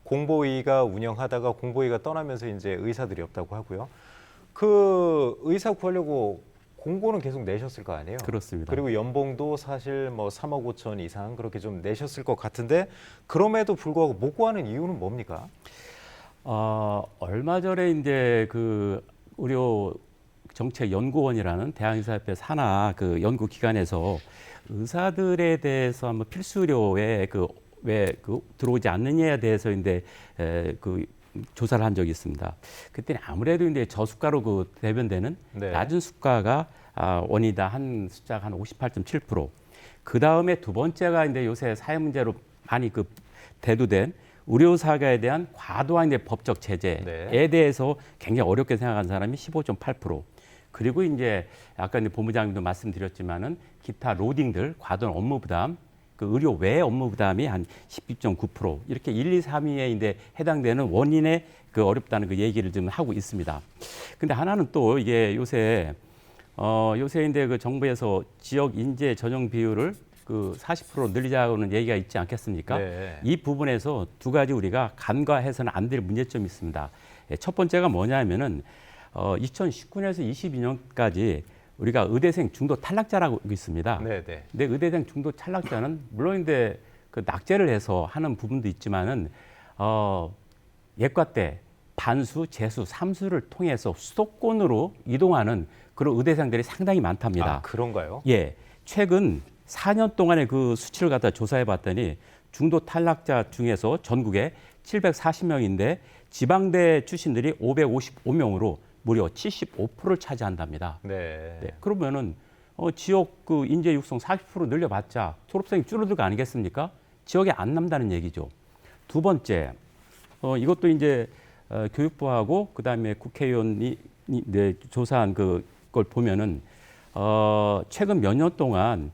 A: 공보위가 운영하다가 공보위가 떠나면서 이제 의사들이 없다고 하고요. 그 의사 구하려고 공고는 계속 내셨을 거 아니에요?
C: 그렇습니다.
A: 그리고 연봉도 사실 뭐 3억 5천 이상 그렇게 좀 내셨을 것 같은데 그럼에도 불구하고 못 구하는 이유는 뭡니까?
C: 얼마 전에 이제 그 의료 정책 연구원이라는 대한의사협회 산하 그 연구 기관에서 의사들에 대해서 한번 필수 의료에 왜 들어오지 않느냐에 대해서인데 그 조사를 한 적이 있습니다. 그때는 아무래도 이제 저수가로 대변되는
A: 네.
C: 낮은 수가가 원이다 한 숫자가 한 58.7%. 그 다음에 두 번째가 이제 요새 사회 문제로 많이 대두된 의료사고에 대한 과도한 이제 법적 제재에
A: 네.
C: 대해서 굉장히 어렵게 생각하는 사람이 15.8%. 그리고 이제 아까 이제 본부장님도 말씀드렸지만은 기타 로딩들, 과도한 업무 부담, 그 의료 외 업무 부담이 한 12.9% 이렇게 1, 2, 3위에 이제 해당되는 원인에 어렵다는 그 얘기를 좀 하고 있습니다. 근데 하나는 또 이게 요새 이제 그 정부에서 지역 인재 전용 비율을 40% 늘리자고는 얘기가 있지 않겠습니까?
A: 네.
C: 이 부분에서 두 가지 우리가 간과해서는 안 될 문제점이 있습니다. 첫 번째가 뭐냐면은 2019년에서 22년까지 우리가 의대생 중도 탈락자라고 있습니다.
A: 네, 네.
C: 근데 의대생 중도 탈락자는 물론 이제 그 낙제를 해서 하는 부분도 있지만은 예과때 반수, 재수, 삼수를 통해서 수도권으로 이동하는 그런 의대생들이 상당히 많답니다.
A: 아, 그런가요?
C: 예, 최근 4년 동안의 그 수치를 갖다 조사해 봤더니 중도 탈락자 중에서 전국에 740명인데 지방대 출신들이 555명으로 무려 75%를 차지한답니다.
A: 네.
C: 네, 그러면은 지역 그 인재 육성 40% 늘려봤자 졸업생이 줄어들 거 아니겠습니까? 지역에 안 남다는 얘기죠. 두 번째, 이것도 이제 교육부하고 그다음에 국회의원이 조사한 그걸 보면은 최근 몇 년 동안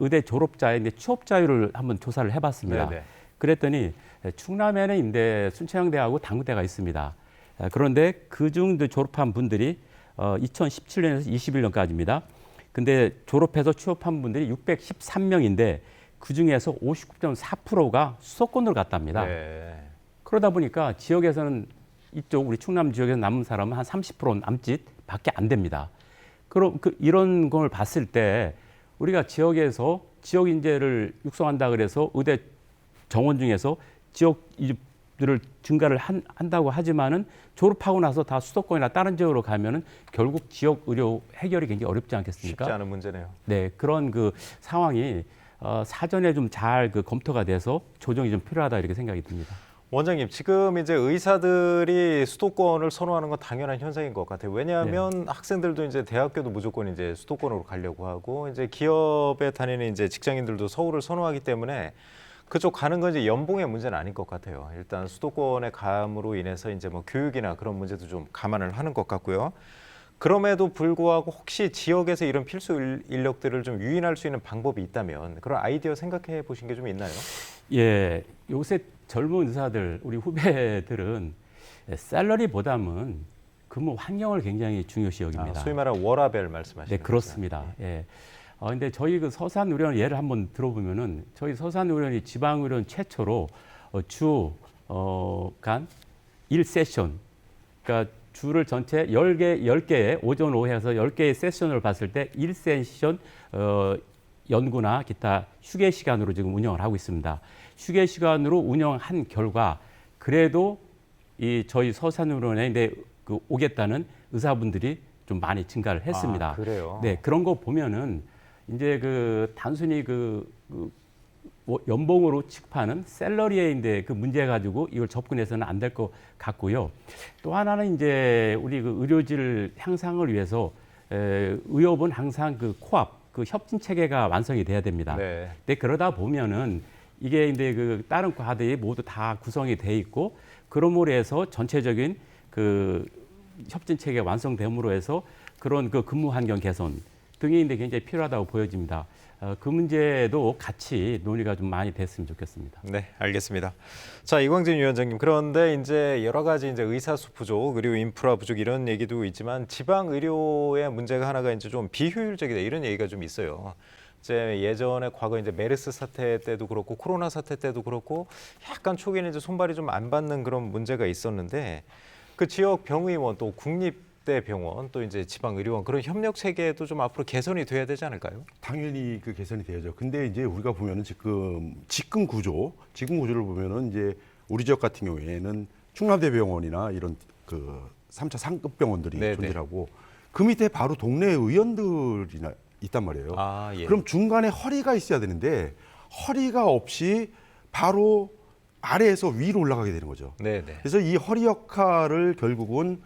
C: 의대 졸업자의 이제 취업자율을 한번 조사를 해봤습니다.
A: 네네.
C: 그랬더니 충남에는 이제 순천향대하고 단구대가 있습니다. 그런데 그중 졸업한 분들이 2017년에서 21년까지입니다. 근데 졸업해서 취업한 분들이 613명인데 그 중에서 59.4%가 수도권으로 갔답니다.
A: 네.
C: 그러다 보니까 지역에서는 이쪽 우리 충남 지역에서 남은 사람은 한 30% 남짓밖에 안 됩니다. 그럼 이런 걸 봤을 때 우리가 지역에서 지역 인재를 육성한다 그래서 의대 정원 중에서 지역 이주들을 증가를 한다고 하지만은 졸업하고 나서 다 수도권이나 다른 지역으로 가면은 결국 지역 의료 해결이 굉장히 어렵지 않겠습니까?
A: 쉽지 않은 문제네요.
C: 네, 그런 그 상황이 사전에 좀 잘 검토가 돼서 조정이 좀 필요하다 이렇게 생각이 듭니다.
A: 원장님, 지금 이제 의사들이 수도권을 선호하는 건 당연한 현상인 것 같아요. 왜냐하면 학생들도 이제 대학교도 무조건 이제 수도권으로 가려고 하고 이제 기업에 다니는 이제 직장인들도 서울을 선호하기 때문에 그쪽 가는 건 이제 연봉의 문제는 아닐 것 같아요. 일단 수도권에 감으로 인해서 이제 뭐 교육이나 그런 문제도 좀 감안을 하는 것 같고요. 그럼에도 불구하고 혹시 지역에서 이런 필수 인력들을 좀 유인할 수 있는 방법이 있다면 그런 아이디어 생각해 보신 게 좀 있나요?
C: 예, 요새 젊은 의사들, 우리 후배들은 샐러리보다는 근무 환경을 굉장히 중요시 여깁니다.
A: 소위 말하는 워라밸 말씀하시는
C: 네, 그렇습니다. 예. 근데 저희 그 서산의료원 예를 한번 들어보면은 저희 서산의료원이 지방의료원 최초로 주간 1세션, 그러니까 주를 전체 10개의 오전 오후 해서 10개의 세션을 봤을 때 1세션 연구나 기타 휴게 시간으로 지금 운영을 하고 있습니다. 휴게 시간으로 운영한 결과 그래도 이 저희 서산의료원에 그 오겠다는 의사분들이 좀 많이 증가를 했습니다.
A: 아, 그래요?
C: 네, 그런 거 보면은 이제 그 단순히 연봉으로 취급하는 샐러리에 그 문제 가지고 이걸 접근해서는 안 될 것 같고요. 또 하나는 이제 우리 그 의료질 향상을 위해서 의협은 항상 그 코앞, 그 협진 체계가 완성이 돼야 됩니다.
A: 네.
C: 근데 그러다 보면은 이게 이제 그 다른 과들이 모두 다 구성이 돼 있고 그러므로 해서 전체적인 그 협진 체계 완성됨으로 해서 그런 그 근무 환경 개선 등이 이제 굉장히 필요하다고 보여집니다. 그 문제도 같이 논의가 좀 많이 됐으면 좋겠습니다.
A: 네, 알겠습니다. 자, 이광진 위원장님, 그런데 이제 여러 가지 이제 의사수 부족, 그리고 인프라 부족 이런 얘기도 있지만 지방 의료의 문제가 하나가 이제 좀 비효율적이다 이런 얘기가 좀 있어요. 이제 예전에 과거 이제 메르스 사태 때도 그렇고 코로나 사태 때도 그렇고 약간 초기에는 이제 손발이 좀 안 받는 그런 문제가 있었는데 그 지역 병의원 또 국립대병원 또 이제 지방의료원 그런 협력 체계도 좀 앞으로 개선이 돼야 되지 않을까요?
E: 당연히 그 개선이 돼야죠. 근데 이제 우리가 보면은 지금 직근 구조를 보면은 이제 우리 지역 같은 경우에는 충남대병원이나 이런 그 3차 상급 병원들이
A: 네네.
E: 존재하고 그 밑에 바로 동네 의원들이나 있단 말이에요.
A: 아, 예.
E: 그럼 중간에 허리가 있어야 되는데 허리가 없이 바로 아래에서 위로 올라가게 되는 거죠.
A: 네네.
E: 그래서 이 허리 역할을 결국은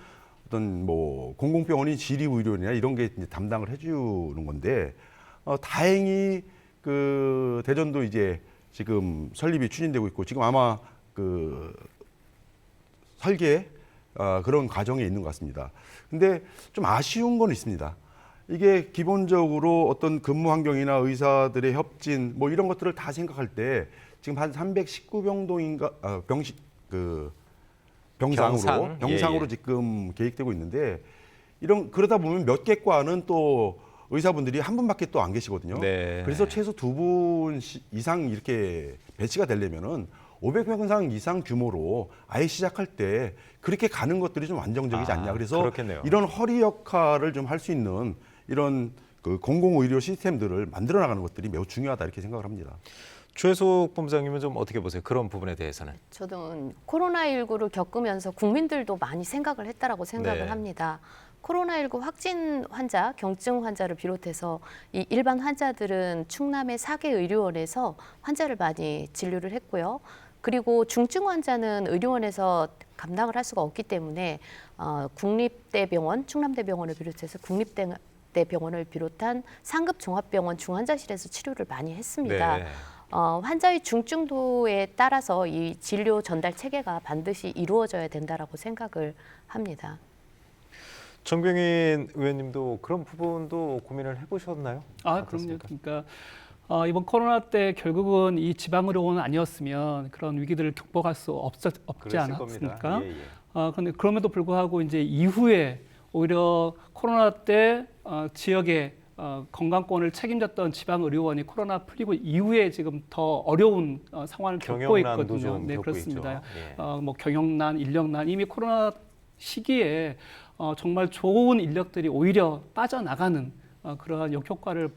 E: 어떤 뭐 공공병원이 지리의료원이나 이런 게 이제 담당을 해주는 건데 다행히 그 대전도 이제 지금 설립이 추진되고 있고 지금 아마 그 설계 그런 과정에 있는 것 같습니다. 근데 좀 아쉬운 건 있습니다. 이게 기본적으로 어떤 근무 환경이나 의사들의 협진 뭐 이런 것들을 다 생각할 때 지금 한 319병동인가 병상으로
A: 예.
E: 지금 계획되고 있는데 그러다 보면 몇 개 과는 또 의사분들이 한 분밖에 또 안 계시거든요.
A: 네.
E: 그래서 최소 2분 이상 이렇게 배치가 되려면은 500병상 이상 규모로 아예 시작할 때 그렇게 가는 것들이 좀 안정적이지 않냐. 그래서
A: 그렇겠네요.
E: 이런 허리 역할을 좀 할 수 있는 이런 그 공공의료 시스템들을 만들어 나가는 것들이 매우 중요하다 이렇게 생각을 합니다.
A: 최혜숙 본부장님은 좀 어떻게 보세요? 그런 부분에 대해서는?
D: 저는 코로나19를 겪으면서 국민들도 많이 생각을 했다라고 생각을
A: 네.
D: 합니다. 코로나19 확진 환자, 경증 환자를 비롯해서 이 일반 환자들은 충남의 4개 의료원에서 환자를 많이 진료를 했고요. 그리고 중증 환자는 의료원에서 감당을 할 수가 없기 때문에 국립대병원, 충남대병원을 비롯해서 국립대병원을 비롯한 상급 종합병원 중환자실에서 치료를 많이 했습니다.
A: 네.
D: 환자의 중증도에 따라서 이 진료 전달 체계가 반드시 이루어져야 된다라고 생각을 합니다.
A: 정병인 의원님도 그런 부분도 고민을 해보셨나요?
B: 그럼요.
A: 어떻습니까?
B: 그러니까 이번 코로나 때 결국은 이 지방의료원 아니었으면 그런 위기들을 극복할 수 없지
A: 그랬을
B: 않았습니까?
A: 겁니다. 예, 예.
B: 그런데 그럼에도 불구하고 이제 이후에 오히려 코로나 때 지역의 건강권을 책임졌던 지방의료원이 코로나 풀리고 이후에 지금 더 어려운 상황을 겪고
A: 경영난도
B: 있거든요.
A: 좀
B: 네,
A: 겪고
B: 그렇습니다.
A: 있죠. 예.
B: 뭐 경영난, 인력난 이미 코로나 시기에 정말 좋은 인력들이 오히려 빠져나가는 그러한 역효과를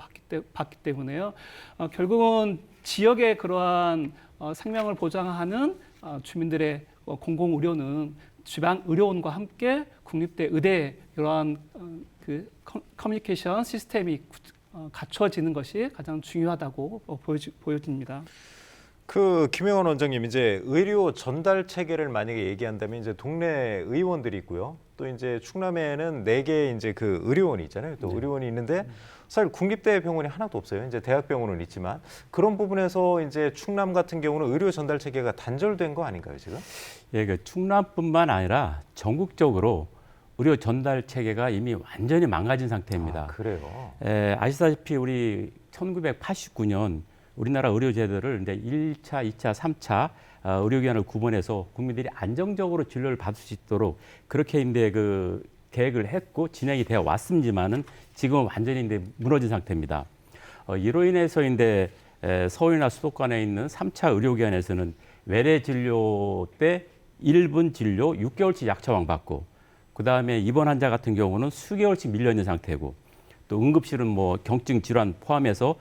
B: 봤기 때문에요. 결국은 지역의 그러한 생명을 보장하는 주민들의 공공의료는 지방의료원과 함께 국립대 의대 이러한 그 커뮤니케이션 시스템이 갖춰지는 것이 가장 중요하다고 보여집니다.
A: 김영원 원장님, 이제 의료 전달 체계를 만약에 얘기한다면 이제 동네 의원들이 있고요. 또 이제 충남에는 4개 이제 그 의료원이 있잖아요. 또 의료원이 있는데 사실 국립대 병원이 하나도 없어요. 이제 대학병원은 있지만 그런 부분에서 이제 충남 같은 경우는 의료 전달 체계가 단절된 거 아닌가요, 지금?
C: 예, 그 충남뿐만 아니라 전국적으로 의료 전달 체계가 이미 완전히 망가진 상태입니다.
A: 그래요.
C: 아시다시피 우리 1989년 우리나라 의료제도를 이제 1차, 2차, 3차 의료기관을 구분해서 국민들이 안정적으로 진료를 받을 수 있도록 그렇게 이제 그 계획을 했고 진행이 되어 왔습니다만은 지금은 완전히 이제 무너진 상태입니다. 이로 인해서 이제 서울이나 수도권에 있는 3차 의료기관에서는 외래 진료 때 1분 진료 6개월치 약처방 받고 그다음에 입원 환자 같은 경우는 수개월씩 밀려 있는 상태고 또 응급실은 뭐 경증 질환 포함해서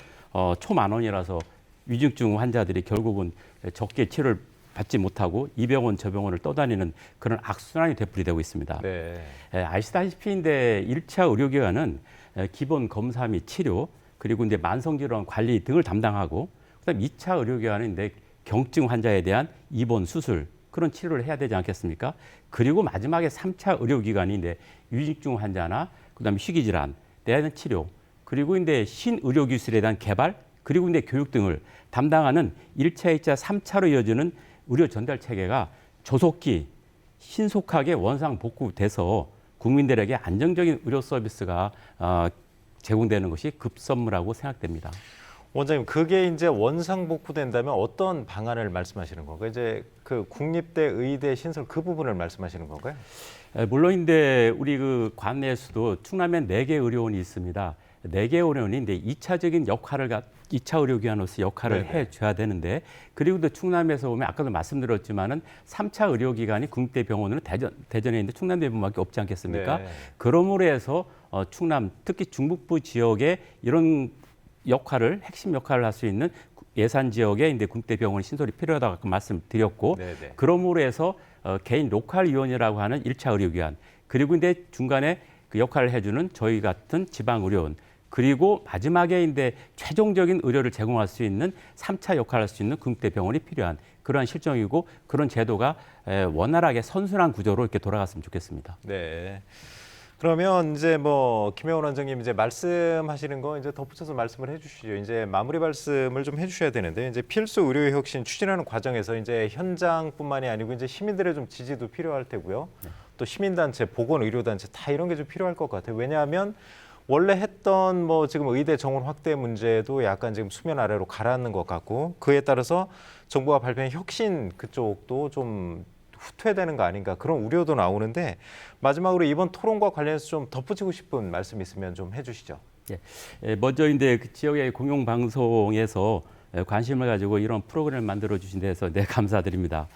C: 초만 원이라서 위중증 환자들이 결국은 적게 치료를 받지 못하고 이 병원 저 병원을 떠다니는 그런 악순환이 되풀이되고 있습니다.
A: 네.
C: 아시다시피인데 1차 의료기관은 기본 검사 및 치료 그리고 이제 만성질환 관리 등을 담당하고 그다음 2차 의료기관은 이제 경증 환자에 대한 입원 수술 그런 치료를 해야 되지 않겠습니까? 그리고 마지막에 3차 의료기관이 이제 위중증 환자나 그다음에 희귀질환에 대한 치료 그리고 이제 신의료기술에 대한 개발 그리고 이제 교육 등을 담당하는 1차, 2차, 3차로 이어지는 의료 전달 체계가 조속히 신속하게 원상복구돼서 국민들에게 안정적인 의료 서비스가 제공되는 것이 급선무라고 생각됩니다.
A: 원장님, 그게 이제 원상복구된다면 어떤 방안을 말씀하시는 건가요? 이제 그 국립대 의대 신설 그 부분을 말씀하시는 건가요?
C: 물론인데 우리 그 관내에서도 충남에 4개 의료원이 있습니다. 4개 의료원이 이제 2차적인 역할을 2차 의료기관으로서 역할을 해줘야 되는데 그리고 또 충남에서 보면 아까도 말씀드렸지만은 3차 의료기관이 국립대병원으로 대전에 있는데 충남대병원밖에 없지 않겠습니까?
A: 네.
C: 그러므로 해서 충남 특히 중북부 지역에 이런 역할을 핵심 역할을 할 수 있는 예산 지역에 이제 국립대병원 신설이 필요하다고 말씀드렸고
A: 네네.
C: 그러므로 해서 개인 로컬 위원이라고 하는 1차 의료기관 그리고 이제 중간에 그 역할을 해주는 저희 같은 지방 의료원 그리고 마지막에 이제 최종적인 의료를 제공할 수 있는 3차 역할을 할 수 있는 국립대병원이 필요한 그러한 실정이고 그런 제도가 원활하게 선순환 구조로 이렇게 돌아갔으면 좋겠습니다.
A: 네. 그러면 이제 뭐 김영원 원장님 이제 말씀하시는 거 이제 덧붙여서 말씀을 해주시죠. 이제 마무리 말씀을 좀 해주셔야 되는데 이제 필수 의료 혁신 추진하는 과정에서 이제 현장뿐만이 아니고 이제 시민들의 좀 지지도 필요할 테고요. 또 시민단체, 보건의료단체 다 이런 게 좀 필요할 것 같아요. 왜냐하면 원래 했던 뭐 지금 의대 정원 확대 문제도 약간 지금 수면 아래로 가라앉는 것 같고 그에 따라서 정부가 발표한 혁신 그쪽도 좀 후퇴되는 거 아닌가 그런 우려도 나오는데 마지막으로 이번 토론과 관련해서 좀 덧붙이고 싶은 말씀 있으면 좀 해주시죠.
C: 먼저 이제 그 지역의 공영방송에서 관심을 가지고 이런 프로그램을 만들어 주신 데서 감사드립니다.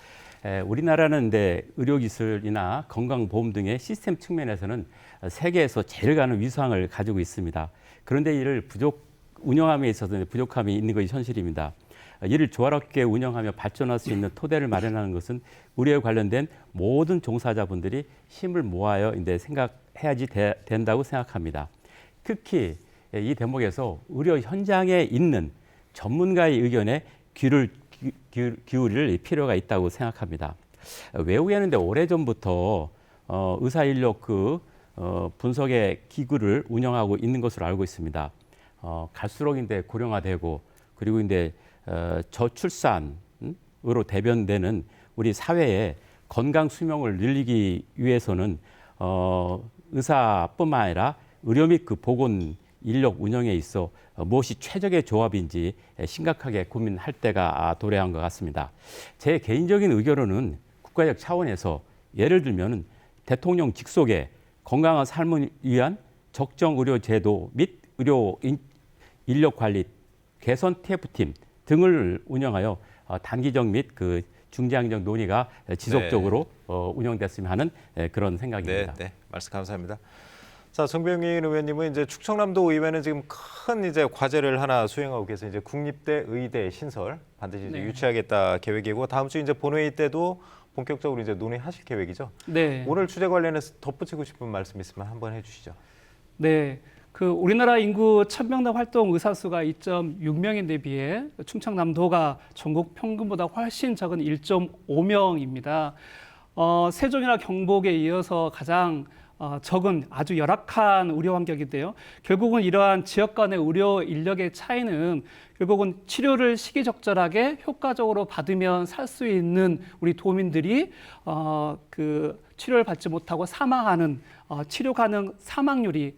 C: 우리나라는 의료기술이나 건강보험 등의 시스템 측면에서는 세계에서 제일 가는 위상을 가지고 있습니다. 그런데 이를 운영함에 있어서 부족함이 있는 것이 현실입니다. 이를 조화롭게 운영하며 발전할 수 있는 토대를 마련하는 것은 의료에 관련된 모든 종사자분들이 힘을 모아야 생각해야지 된다고 생각합니다. 특히 이 대목에서 의료 현장에 있는 전문가의 의견에 귀를 기울일 필요가 있다고 생각합니다. 외국에는 오래전부터 의사 인력 분석의 기구를 운영하고 있는 것으로 알고 있습니다. 갈수록 이제 고령화되고 그리고 이제 저출산으로 대변되는 우리 사회의 건강 수명을 늘리기 위해서는 의사뿐만 아니라 의료 및 그 보건 인력 운영에 있어 무엇이 최적의 조합인지 심각하게 고민할 때가 도래한 것 같습니다. 제 개인적인 의견으로는 국가적 차원에서 예를 들면 대통령 직속의 건강한 삶을 위한 적정 의료 제도 및 의료 인력 관리 개선 TF팀 등을 운영하여 단기적 및 그 중장기적 논의가 지속적으로 운영됐으면 하는 그런 생각입니다.
A: 네, 말씀 감사합니다. 자, 정병인 의원님은 이제 충청남도 의회는 지금 큰 이제 과제를 하나 수행하고 계세요. 이제 국립대 의대 신설 반드시 이제 유치하겠다 계획이고 다음 주 이제 본회의 때도 본격적으로 이제 논의하실 계획이죠.
B: 네.
A: 오늘 주제 관련해서 덧붙이고 싶은 말씀 있으면 한번 해주시죠.
B: 네. 그 우리나라 인구 1000명당 활동 의사 수가 2.6명인데 비해 충청남도가 전국 평균보다 훨씬 적은 1.5명입니다. 세종이나 경북에 이어서 가장 적은 아주 열악한 의료 환경인데요. 결국은 이러한 지역 간의 의료 인력의 차이는 결국은 치료를 시기적절하게 효과적으로 받으면 살 수 있는 우리 도민들이 그 치료를 받지 못하고 사망하는 치료 가능 사망률이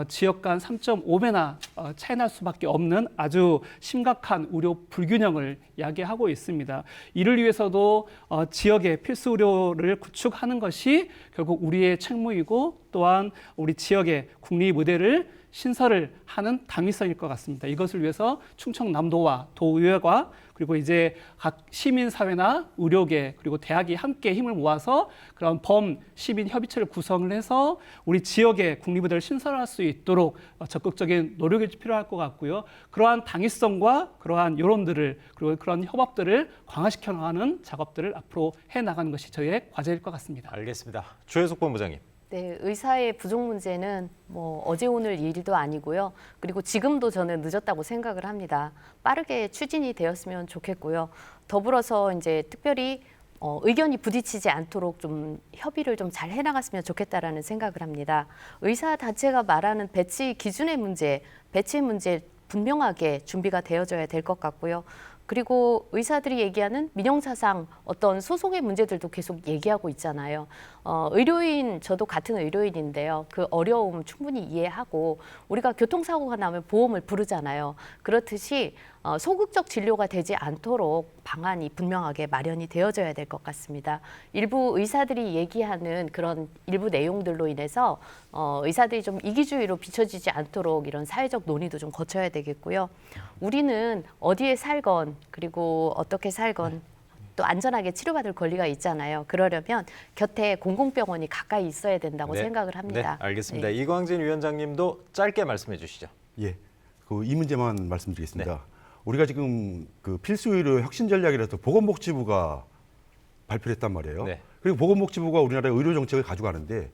B: 지역 간 3.5배나 차이 날 수밖에 없는 아주 심각한 의료 불균형을 야기하고 있습니다. 이를 위해서도 지역의 필수 의료를 구축하는 것이 결국 우리의 책무이고 또한 우리 지역의 국립의대를 신설을 하는 당위성일 것 같습니다. 이것을 위해서 충청남도와 도의회가 그리고 이제 각 시민사회나 의료계 그리고 대학이 함께 힘을 모아서 그런 범시민 협의체를 구성을 해서 우리 지역의 국립의대를 신설할 수 있도록 적극적인 노력이 필요할 것 같고요. 그러한 당위성과 그러한 여론들을 그리고 그런 협업들을 강화시켜 나가는 작업들을 앞으로 해나가는 것이 저희의 과제일 것 같습니다.
A: 알겠습니다. 주혜숙 본부장님.
D: 네, 의사의 부족 문제는 뭐 어제 오늘 일도 아니고요. 그리고 지금도 저는 늦었다고 생각을 합니다. 빠르게 추진이 되었으면 좋겠고요. 더불어서 이제 특별히 의견이 부딪히지 않도록 좀 협의를 좀 잘 해나갔으면 좋겠다라는 생각을 합니다. 의사 단체가 말하는 배치 기준의 문제, 배치 문제 분명하게 준비가 되어져야 될 것 같고요. 그리고 의사들이 얘기하는 민영사상 어떤 소송의 문제들도 계속 얘기하고 있잖아요. 의료인, 저도 같은 의료인인데요. 그 어려움 충분히 이해하고 우리가 교통사고가 나면 보험을 부르잖아요. 그렇듯이 소극적 진료가 되지 않도록 방안이 분명하게 마련이 되어져야 될 것 같습니다. 일부 의사들이 얘기하는 그런 일부 내용들로 인해서 의사들이 좀 이기주의로 비춰지지 않도록 이런 사회적 논의도 좀 거쳐야 되겠고요. 우리는 어디에 살건 그리고 어떻게 살건 또 안전하게 치료받을 권리가 있잖아요. 그러려면 곁에 공공병원이 가까이 있어야 된다고 생각을 합니다.
A: 네, 알겠습니다. 이광진 위원장님도 짧게 말씀해 주시죠.
E: 예, 이 문제만 말씀드리겠습니다. 우리가 지금 그 필수의료 혁신 전략이라서 보건복지부가 발표를 했단 말이에요.
A: 네.
E: 그리고 보건복지부가 우리나라의 의료 정책을 가져가는데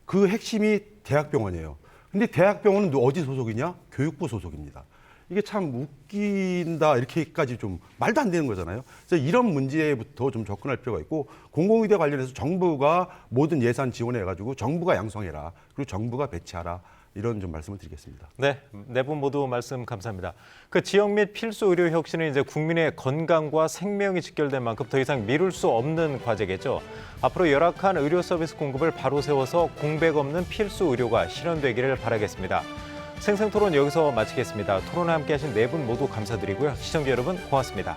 E: 그 핵심이 대학병원이에요. 근데 대학병원은 어디 소속이냐? 교육부 소속입니다. 이게 참 웃긴다 이렇게까지 좀 말도 안 되는 거잖아요. 그래서 이런 문제부터 좀 접근할 필요가 있고 공공의대 관련해서 정부가 모든 예산 지원해가지고 정부가 양성해라. 그리고 정부가 배치하라. 이런 좀 말씀을 드리겠습니다.
A: 네, 네 분 모두 말씀 감사합니다. 그 지역 및 필수 의료 혁신은 이제 국민의 건강과 생명이 직결된 만큼 더 이상 미룰 수 없는 과제겠죠. 앞으로 열악한 의료 서비스 공급을 바로 세워서 공백 없는 필수 의료가 실현되기를 바라겠습니다. 생생토론 여기서 마치겠습니다. 토론에 함께하신 네 분 모두 감사드리고요. 시청자 여러분 고맙습니다.